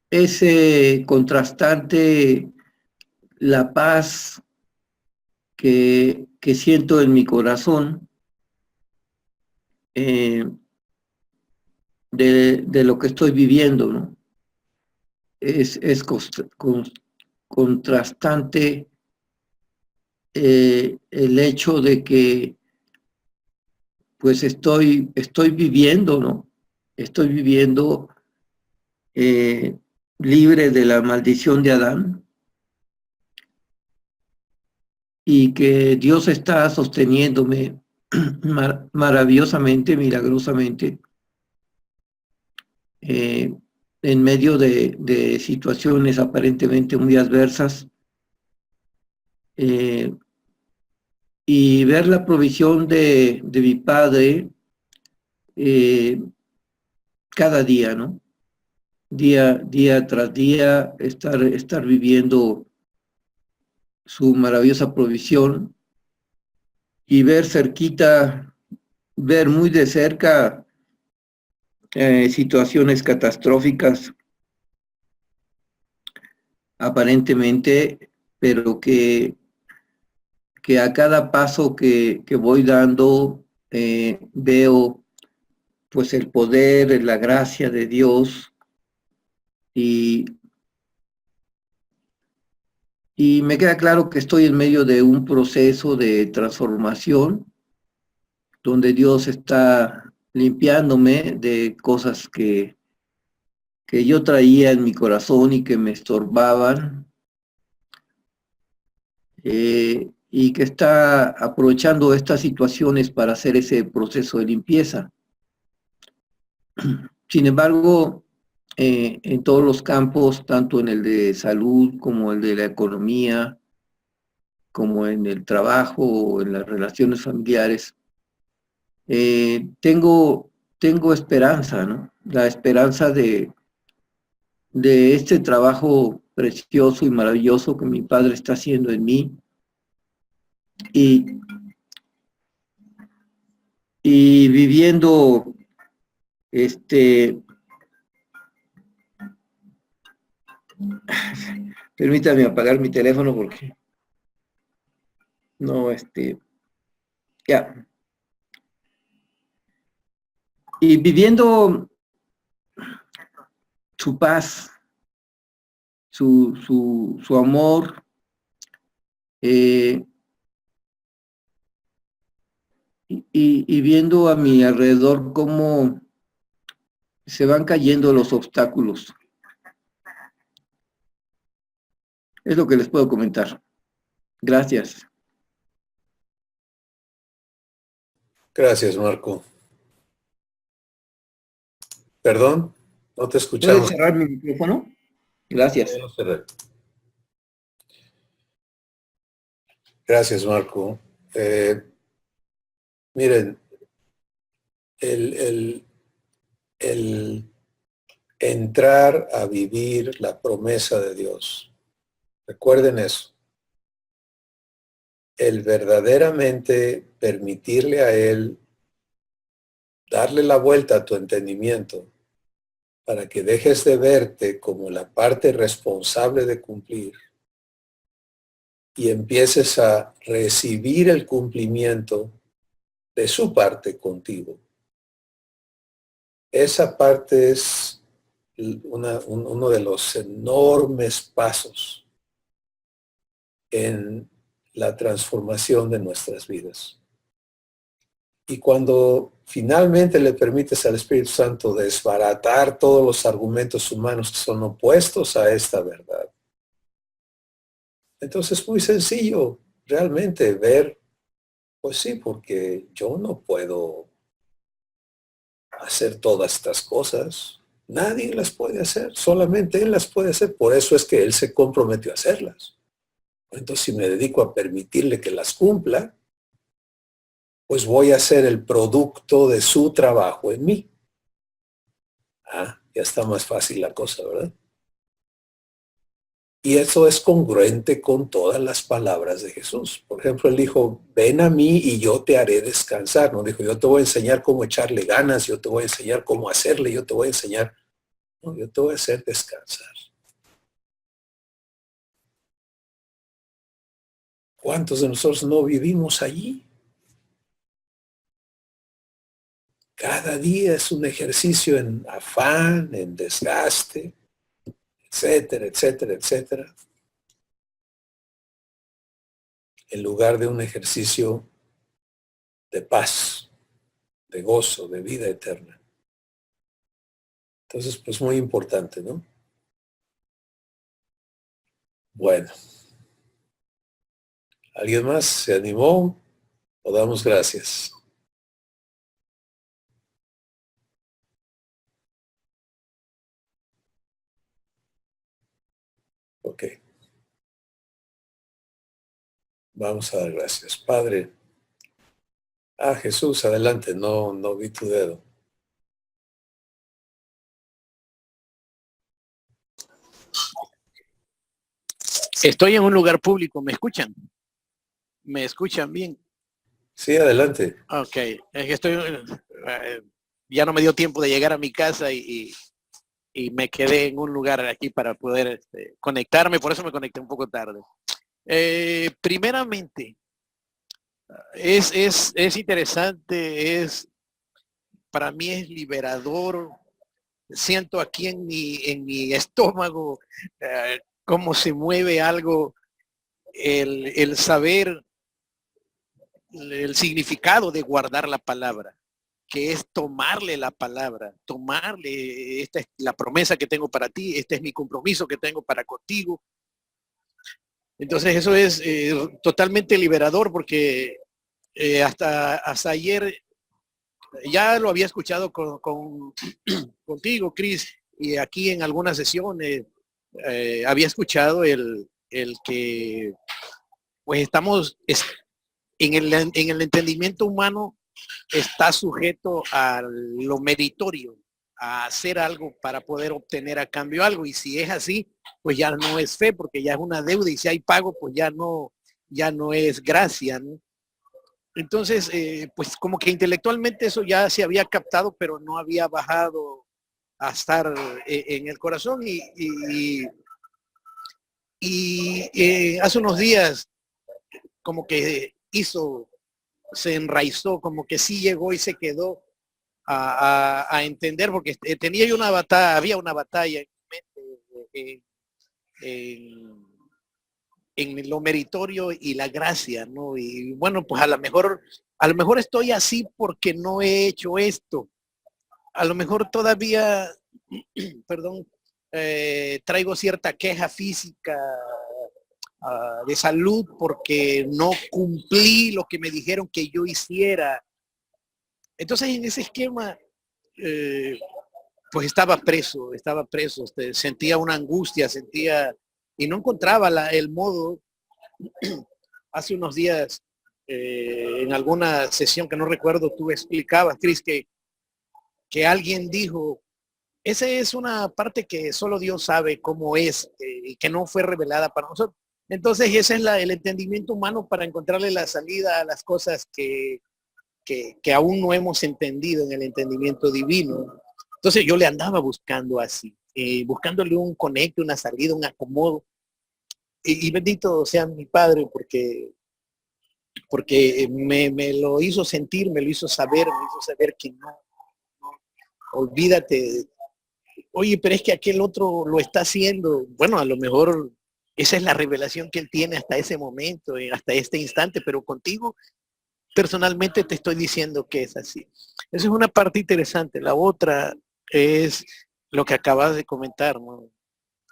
ese contrastante, la paz que siento en mi corazón, de lo que estoy viviendo, ¿no? Es contrastante el hecho de que pues estoy viviendo, ¿no? Estoy viviendo libre de la maldición de Adán, y que Dios está sosteniéndome maravillosamente, milagrosamente, en medio de situaciones aparentemente muy adversas, y ver la provisión de mi Padre cada día, ¿no? Día tras día, estar viviendo su maravillosa provisión y ver cerquita, ver muy de cerca situaciones catastróficas aparentemente, pero que a cada paso que voy dando veo pues el poder, la gracia de Dios, y me queda claro que estoy en medio de un proceso de transformación donde Dios está limpiándome de cosas que yo traía en mi corazón y que me estorbaban, y que está aprovechando estas situaciones para hacer ese proceso de limpieza. Sin embargo, en todos los campos, tanto en el de salud como el de la economía, como en el trabajo o en las relaciones familiares, tengo esperanza, ¿no? La esperanza de este trabajo precioso y maravilloso que mi Padre está haciendo en mí, y viviendo Permítame apagar mi teléfono porque no, ya. Y viviendo su paz, su amor, y viendo a mi alrededor cómo se van cayendo los obstáculos. Es lo que les puedo comentar. Gracias. Gracias, Marco. Perdón, no te ¿Puedes escuchamos. cerrar mi micrófono? Gracias. No cerré. Gracias, Marco. Miren, el entrar a vivir la promesa de Dios. Recuerden eso. El verdaderamente permitirle a Él darle la vuelta a tu entendimiento para que dejes de verte como la parte responsable de cumplir y empieces a recibir el cumplimiento de su parte contigo. Esa parte es uno de los enormes pasos en la transformación de nuestras vidas. Y cuando finalmente le permites al Espíritu Santo desbaratar todos los argumentos humanos que son opuestos a esta verdad, entonces es muy sencillo realmente ver, pues sí, porque yo no puedo hacer todas estas cosas. Nadie las puede hacer, solamente Él las puede hacer. Por eso es que Él se comprometió a hacerlas. Entonces, si me dedico a permitirle que las cumpla, pues voy a ser el producto de su trabajo en mí. Ya está más fácil la cosa, ¿verdad? Y eso es congruente con todas las palabras de Jesús. Por ejemplo, Él dijo, ven a mí y yo te haré descansar. No dijo, yo te voy a enseñar cómo echarle ganas, yo te voy a enseñar cómo hacerle, yo te voy a enseñar. No, yo te voy a hacer descansar. ¿Cuántos de nosotros no vivimos allí? Cada día es un ejercicio en afán, en desgaste, etcétera, etcétera, etcétera. En lugar de un ejercicio de paz, de gozo, de vida eterna. Entonces, pues muy importante, ¿no? Bueno. ¿Alguien más se animó? O damos gracias. Ok. Vamos a dar gracias. Padre. Jesús, adelante. No vi tu dedo. Estoy en un lugar público, ¿me escuchan? ¿Me escuchan bien? Sí, adelante. Ok, es que estoy, ya no me dio tiempo de llegar a mi casa y me quedé en un lugar aquí para poder conectarme, por eso me conecté un poco tarde. Primeramente, es interesante, para mí es liberador. Siento aquí en mi estómago cómo se mueve algo, el saber el significado de guardar la palabra, que es tomarle la palabra, tomarle, esta es la promesa que tengo para ti, este es mi compromiso que tengo para contigo. Entonces eso es totalmente liberador porque hasta ayer ya lo había escuchado contigo, Cris, y aquí en algunas sesiones había escuchado el que pues estamos en el entendimiento humano, está sujeto a lo meritorio, a hacer algo para poder obtener a cambio algo. Y si es así, pues ya no es fe, porque ya es una deuda, y si hay pago, pues ya no es gracia, ¿no? Entonces, pues como que intelectualmente eso ya se había captado, pero no había bajado a estar en el corazón. Hace unos días como que se enraizó, como que sí llegó y se quedó a entender, porque tenía yo había una batalla en mi mente, en lo meritorio y la gracia, ¿no? Y bueno, pues a lo mejor estoy así porque no he hecho esto. A lo mejor todavía, perdón, traigo cierta queja física, de salud, porque no cumplí lo que me dijeron que yo hiciera. Entonces, en ese esquema, eh, pues estaba preso, sentía una angustia, y no encontraba el modo. Hace unos días, en alguna sesión que no recuerdo, tú explicabas, Cris, que alguien dijo, esa es una parte que solo Dios sabe cómo es, y que no fue revelada para nosotros. Entonces ese es el entendimiento humano para encontrarle la salida a las cosas que aún no hemos entendido en el entendimiento divino. Entonces yo le andaba buscando así, buscándole un conecte, una salida, un acomodo. Y bendito sea mi Padre, porque me lo hizo sentir, me hizo saber que no, olvídate. Oye, pero es que aquel otro lo está haciendo. Bueno, a lo mejor esa es la revelación que él tiene hasta ese momento, hasta este instante, pero contigo personalmente te estoy diciendo que es así. Esa es una parte interesante. La otra es lo que acabas de comentar, ¿no?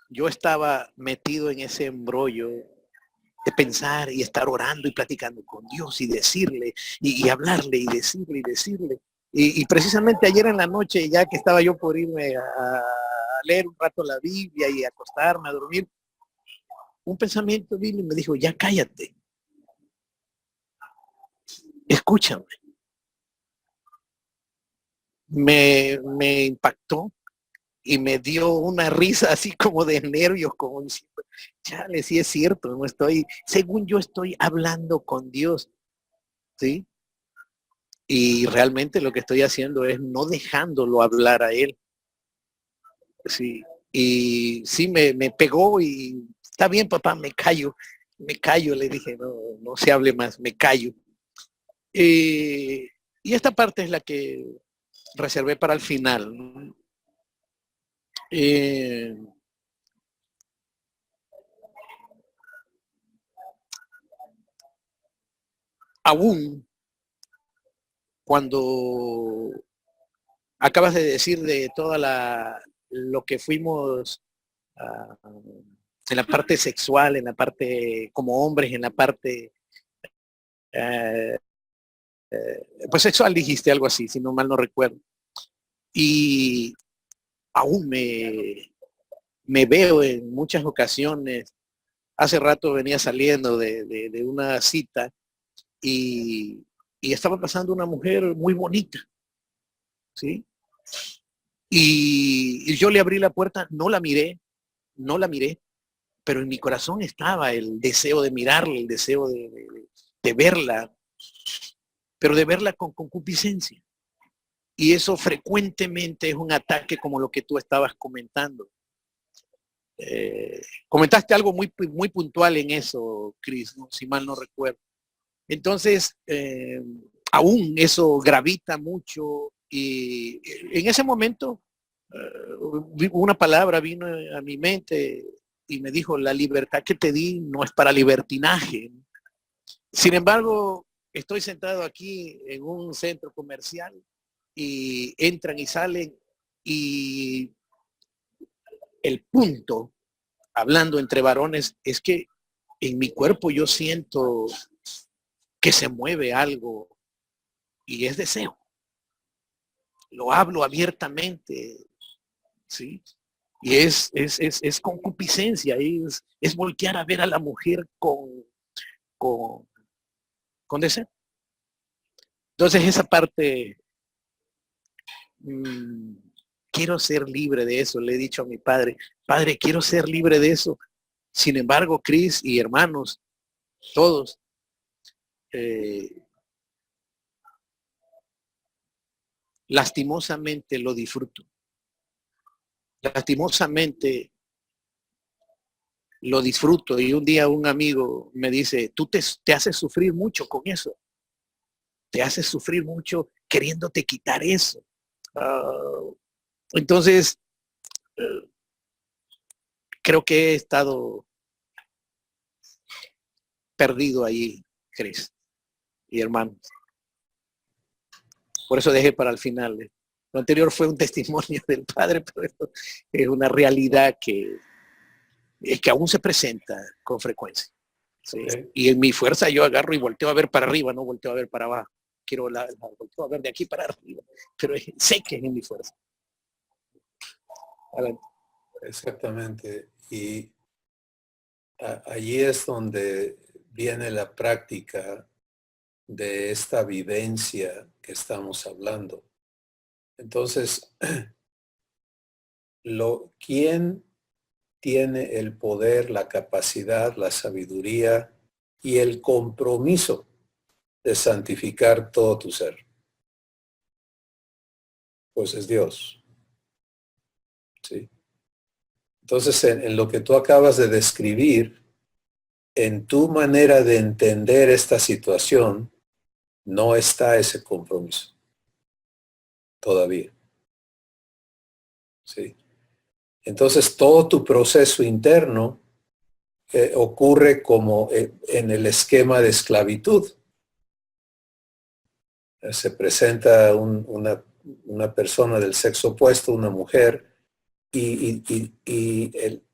Yo estaba metido en ese embrollo de pensar y estar orando y platicando con Dios y decirle y hablarle y decirle. Y precisamente ayer en la noche, ya que estaba yo por irme a leer un rato la Biblia y acostarme a dormir, un pensamiento vino y me dijo, ya cállate, escúchame. Me impactó y me dio una risa así como de nervios, como diciendo, chale, sí es cierto, no estoy, según yo estoy hablando con Dios, ¿sí? Y realmente lo que estoy haciendo es no dejándolo hablar a él, ¿sí? Y sí me pegó y está bien, papá, me callo, le dije, no se hable más, me callo. Y esta parte es la que reservé para el final, ¿no? Aún cuando acabas de decir de lo que fuimos en la parte sexual, en la parte como hombres, en la parte eh, pues sexual dijiste algo así, si no mal no recuerdo. Y aún me veo en muchas ocasiones. Hace rato venía saliendo de una cita y, y estaba pasando una mujer muy bonita, ¿sí? Y yo le abrí la puerta, no la miré, pero en mi corazón estaba el deseo de mirarla, el deseo de verla, pero de verla con concupiscencia. Y eso frecuentemente es un ataque como lo que tú estabas comentando. Comentaste algo muy puntual en eso, Cris, ¿no? Si mal no recuerdo. Entonces, aún eso gravita mucho y en ese momento una palabra vino a mi mente y me dijo, la libertad que te di no es para libertinaje. Sin embargo, estoy sentado aquí en un centro comercial y entran y salen y el punto, hablando entre varones, es que en mi cuerpo yo siento que se mueve algo y es deseo. Lo hablo abiertamente, ¿sí? Y es concupiscencia, es voltear a ver a la mujer con, con deseo. Entonces esa parte, mmm, quiero ser libre de eso, le he dicho a mi padre, padre, quiero ser libre de eso. Sin embargo, Cris y hermanos, todos, lastimosamente lo disfruto. Lastimosamente lo disfruto. Y un día un amigo me dice, tú te haces sufrir mucho con eso. Te haces sufrir mucho queriéndote quitar eso. Entonces, creo que he estado perdido ahí, Cris y hermanos. Por eso dejé para el final. Lo anterior fue un testimonio del Padre, pero esto es una realidad que aún se presenta con frecuencia. ¿Sí? Okay. Y en mi fuerza yo agarro y volteo a ver para arriba, no volteo a ver para abajo. Quiero volteo a ver de aquí para arriba, pero sé que es en mi fuerza. Adelante. Exactamente. Y allí es donde viene la práctica de esta vivencia que estamos hablando. Entonces, ¿quién tiene el poder, la capacidad, la sabiduría y el compromiso de santificar todo tu ser? Pues es Dios. ¿Sí? Entonces, en lo que tú acabas de describir, en tu manera de entender esta situación, no está ese compromiso. Todavía. ¿Sí? Entonces, todo tu proceso interno ocurre como en el esquema de esclavitud. Se presenta una persona del sexo opuesto, una mujer,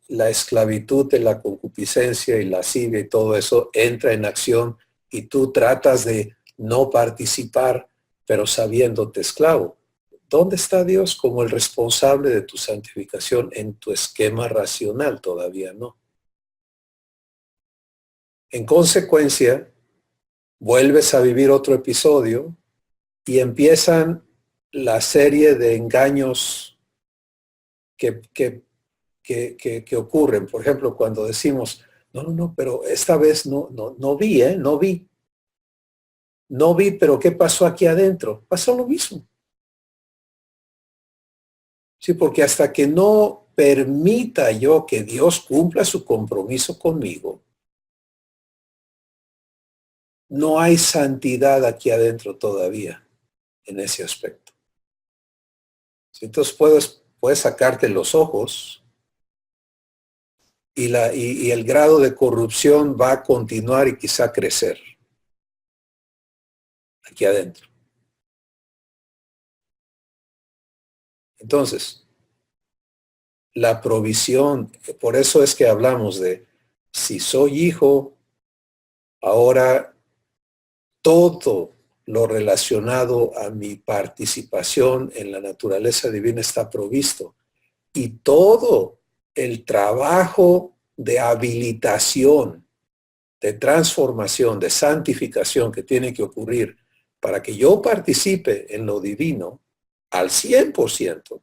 la esclavitud de la concupiscencia y la lascivia y todo eso entra en acción y tú tratas de no participar, pero sabiéndote esclavo. ¿Dónde está Dios como el responsable de tu santificación? En tu esquema racional todavía no. En consecuencia, vuelves a vivir otro episodio y empiezan la serie de engaños que ocurren. Por ejemplo, cuando decimos, no, pero esta vez no vi. No vi, pero ¿qué pasó aquí adentro? Pasó lo mismo. Sí, porque hasta que no permita yo que Dios cumpla su compromiso conmigo, no hay santidad aquí adentro todavía en ese aspecto. Entonces puedes sacarte los ojos y el grado de corrupción va a continuar y quizá crecer aquí adentro. Entonces, la provisión, por eso es que hablamos de, si soy hijo, ahora todo lo relacionado a mi participación en la naturaleza divina está provisto. Y todo el trabajo de habilitación, de transformación, de santificación que tiene que ocurrir para que yo participe en lo divino al 100%,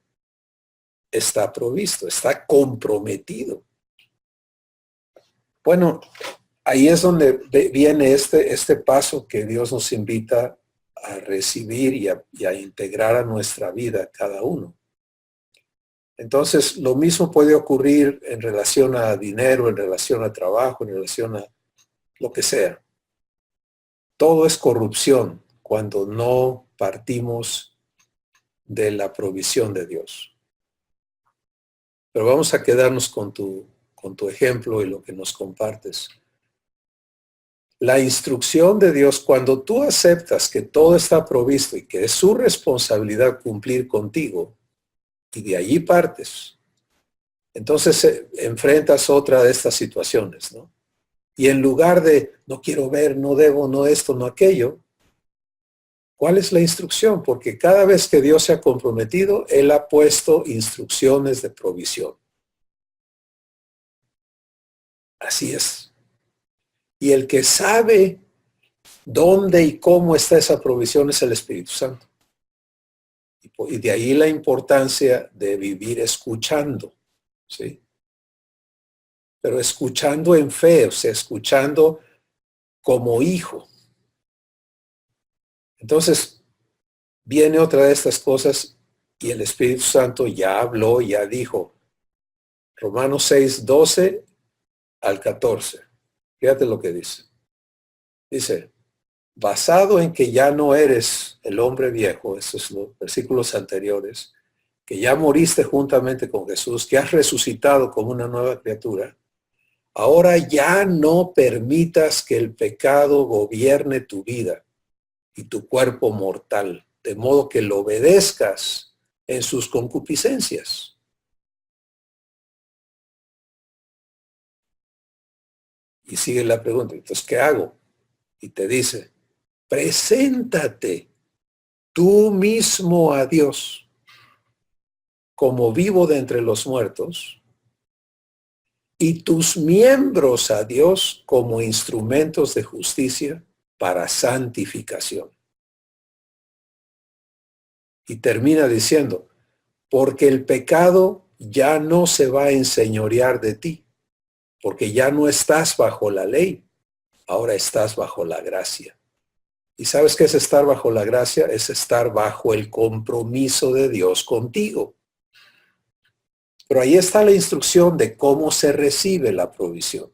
está provisto, está comprometido. Bueno, ahí es donde viene este paso que Dios nos invita a recibir y a integrar a nuestra vida cada uno. Entonces, lo mismo puede ocurrir en relación a dinero, en relación a trabajo, en relación a lo que sea. Todo es corrupción cuando no partimos de la provisión de Dios. Pero vamos a quedarnos con tu ejemplo y lo que nos compartes. La instrucción de Dios, cuando tú aceptas que todo está provisto y que es su responsabilidad cumplir contigo, y de allí partes, entonces enfrentas otra de estas situaciones, ¿no? Y en lugar de, no quiero ver, no debo, no esto, no aquello, ¿cuál es la instrucción? Porque cada vez que Dios se ha comprometido, Él ha puesto instrucciones de provisión. Así es. Y el que sabe dónde y cómo está esa provisión es el Espíritu Santo. Y de ahí la importancia de vivir escuchando, ¿sí? Pero escuchando en fe, o sea, escuchando como hijo. Entonces, viene otra de estas cosas y el Espíritu Santo ya habló, ya dijo. Romanos 6, 12 al 14. Fíjate lo que dice. Dice, basado en que ya no eres el hombre viejo, esos son los versículos anteriores, que ya moriste juntamente con Jesús, que has resucitado como una nueva criatura, ahora ya no permitas que el pecado gobierne tu vida y tu cuerpo mortal, de modo que lo obedezcas en sus concupiscencias. Y sigue la pregunta, entonces, ¿qué hago? Y te dice, preséntate tú mismo a Dios como vivo de entre los muertos y tus miembros a Dios como instrumentos de justicia para santificación. Y termina diciendo, porque el pecado ya no se va a enseñorear de ti, porque ya no estás bajo la ley, ahora estás bajo la gracia. ¿Y sabes qué es estar bajo la gracia? Es estar bajo el compromiso de Dios contigo. Pero ahí está la instrucción de cómo se recibe la provisión.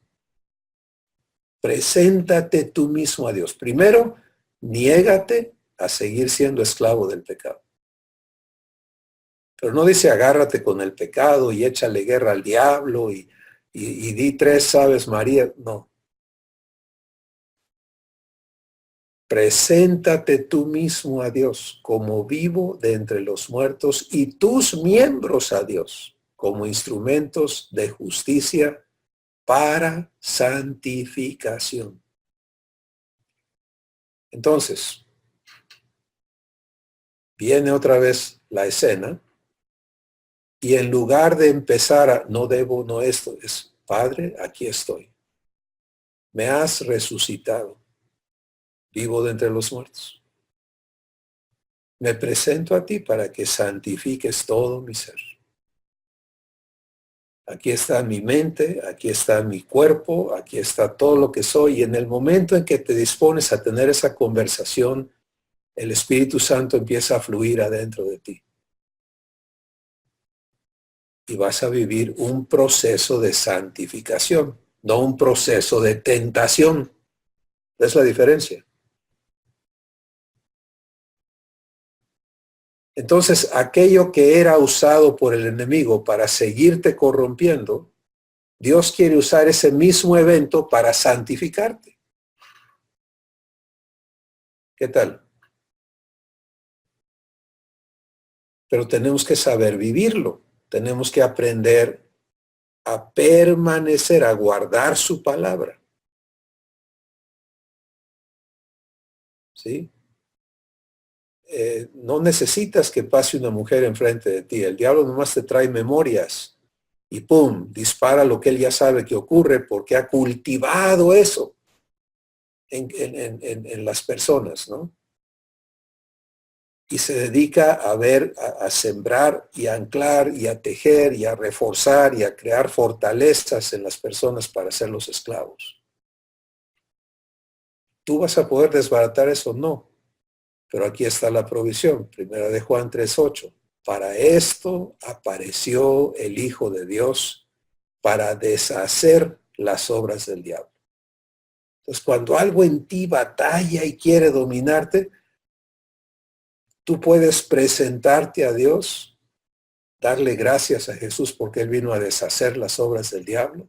Preséntate tú mismo a Dios. Primero, niégate a seguir siendo esclavo del pecado. Pero no dice agárrate con el pecado y échale guerra al diablo y di 3 Aves María. No. Preséntate tú mismo a Dios como vivo de entre los muertos y tus miembros a Dios como instrumentos de justicia para santificación. Entonces, viene otra vez la escena y en lugar de empezar a no debo, no esto, es Padre, aquí estoy. Me has resucitado, vivo de entre los muertos. Me presento a ti para que santifiques todo mi ser. Aquí está mi mente, aquí está mi cuerpo, aquí está todo lo que soy. Y en el momento en que te dispones a tener esa conversación, el Espíritu Santo empieza a fluir adentro de ti. Y vas a vivir un proceso de santificación, no un proceso de tentación. ¿Ves la diferencia? Entonces, aquello que era usado por el enemigo para seguirte corrompiendo, Dios quiere usar ese mismo evento para santificarte. ¿Qué tal? Pero tenemos que saber vivirlo. Tenemos que aprender a permanecer, a guardar su palabra. ¿Sí? No necesitas que pase una mujer enfrente de ti. El diablo nomás te trae memorias y ¡pum! Dispara lo que él ya sabe que ocurre porque ha cultivado eso en las personas, ¿no? Y se dedica a ver, a sembrar y a anclar y a tejer y a reforzar y a crear fortalezas en las personas para hacerlos esclavos. ¿Tú vas a poder desbaratar eso? No. Pero aquí está la provisión. Primera de Juan 3:8. Para esto apareció el Hijo de Dios, para deshacer las obras del diablo. Entonces, cuando algo en ti batalla y quiere dominarte, tú puedes presentarte a Dios, darle gracias a Jesús porque Él vino a deshacer las obras del diablo,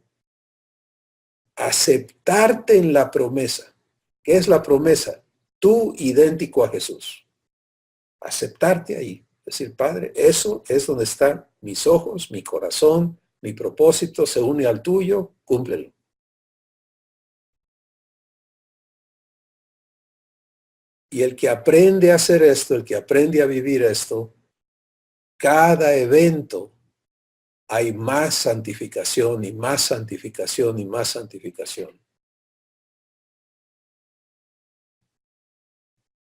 aceptarte en la promesa. ¿Qué es la promesa? Tú idéntico a Jesús. Aceptarte ahí. Decir, Padre, eso es donde están mis ojos, mi corazón, mi propósito, se une al tuyo, cúmplelo. Y el que aprende a hacer esto, el que aprende a vivir esto, cada evento hay más santificación y más santificación y más santificación.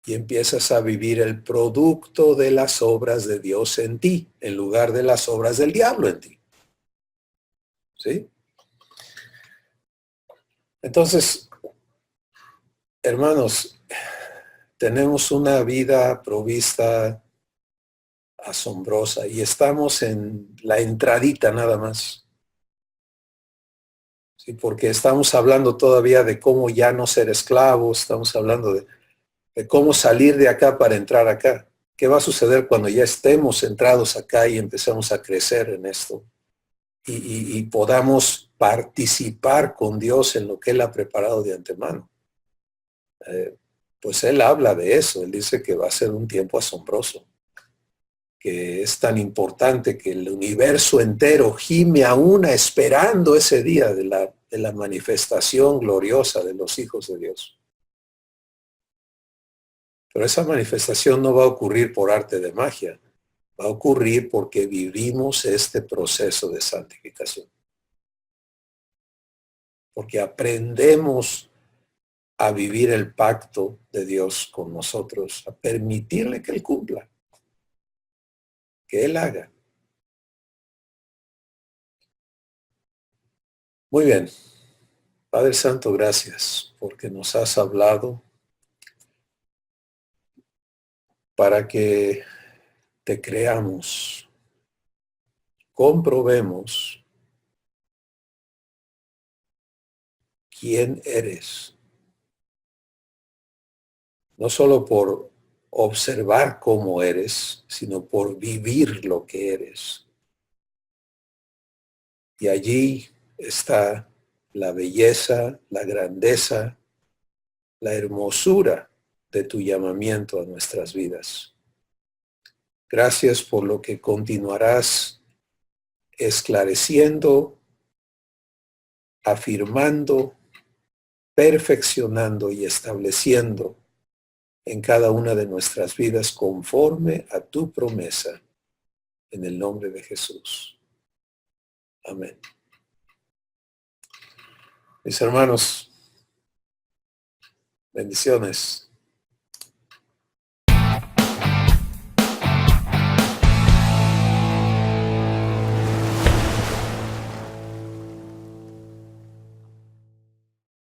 Y empiezas a vivir el producto de las obras de Dios en ti, en lugar de las obras del diablo en ti. ¿Sí? Entonces, hermanos, tenemos una vida provista asombrosa y estamos en la entradita nada más. Sí, porque estamos hablando todavía de cómo ya no ser esclavos, estamos hablando de cómo salir de acá para entrar acá. ¿Qué va a suceder cuando ya estemos entrados acá y empecemos a crecer en esto? Y podamos participar con Dios en lo que Él ha preparado de antemano. Pues Él habla de eso, Él dice que va a ser un tiempo asombroso, que es tan importante que el universo entero gime a una esperando ese día de la manifestación gloriosa de los hijos de Dios. Pero esa manifestación no va a ocurrir por arte de magia, va a ocurrir porque vivimos este proceso de santificación. Porque aprendemos a vivir el pacto de Dios con nosotros, a permitirle que Él cumpla, que Él haga. Muy bien. Padre Santo, gracias porque nos has hablado para que te creamos, comprobemos quién eres. No solo por observar cómo eres, sino por vivir lo que eres. Y allí está la belleza, la grandeza, la hermosura de tu llamamiento a nuestras vidas. Gracias por lo que continuarás esclareciendo, afirmando, perfeccionando y estableciendo en cada una de nuestras vidas conforme a tu promesa, en el nombre de Jesús. Amén. Mis hermanos, bendiciones.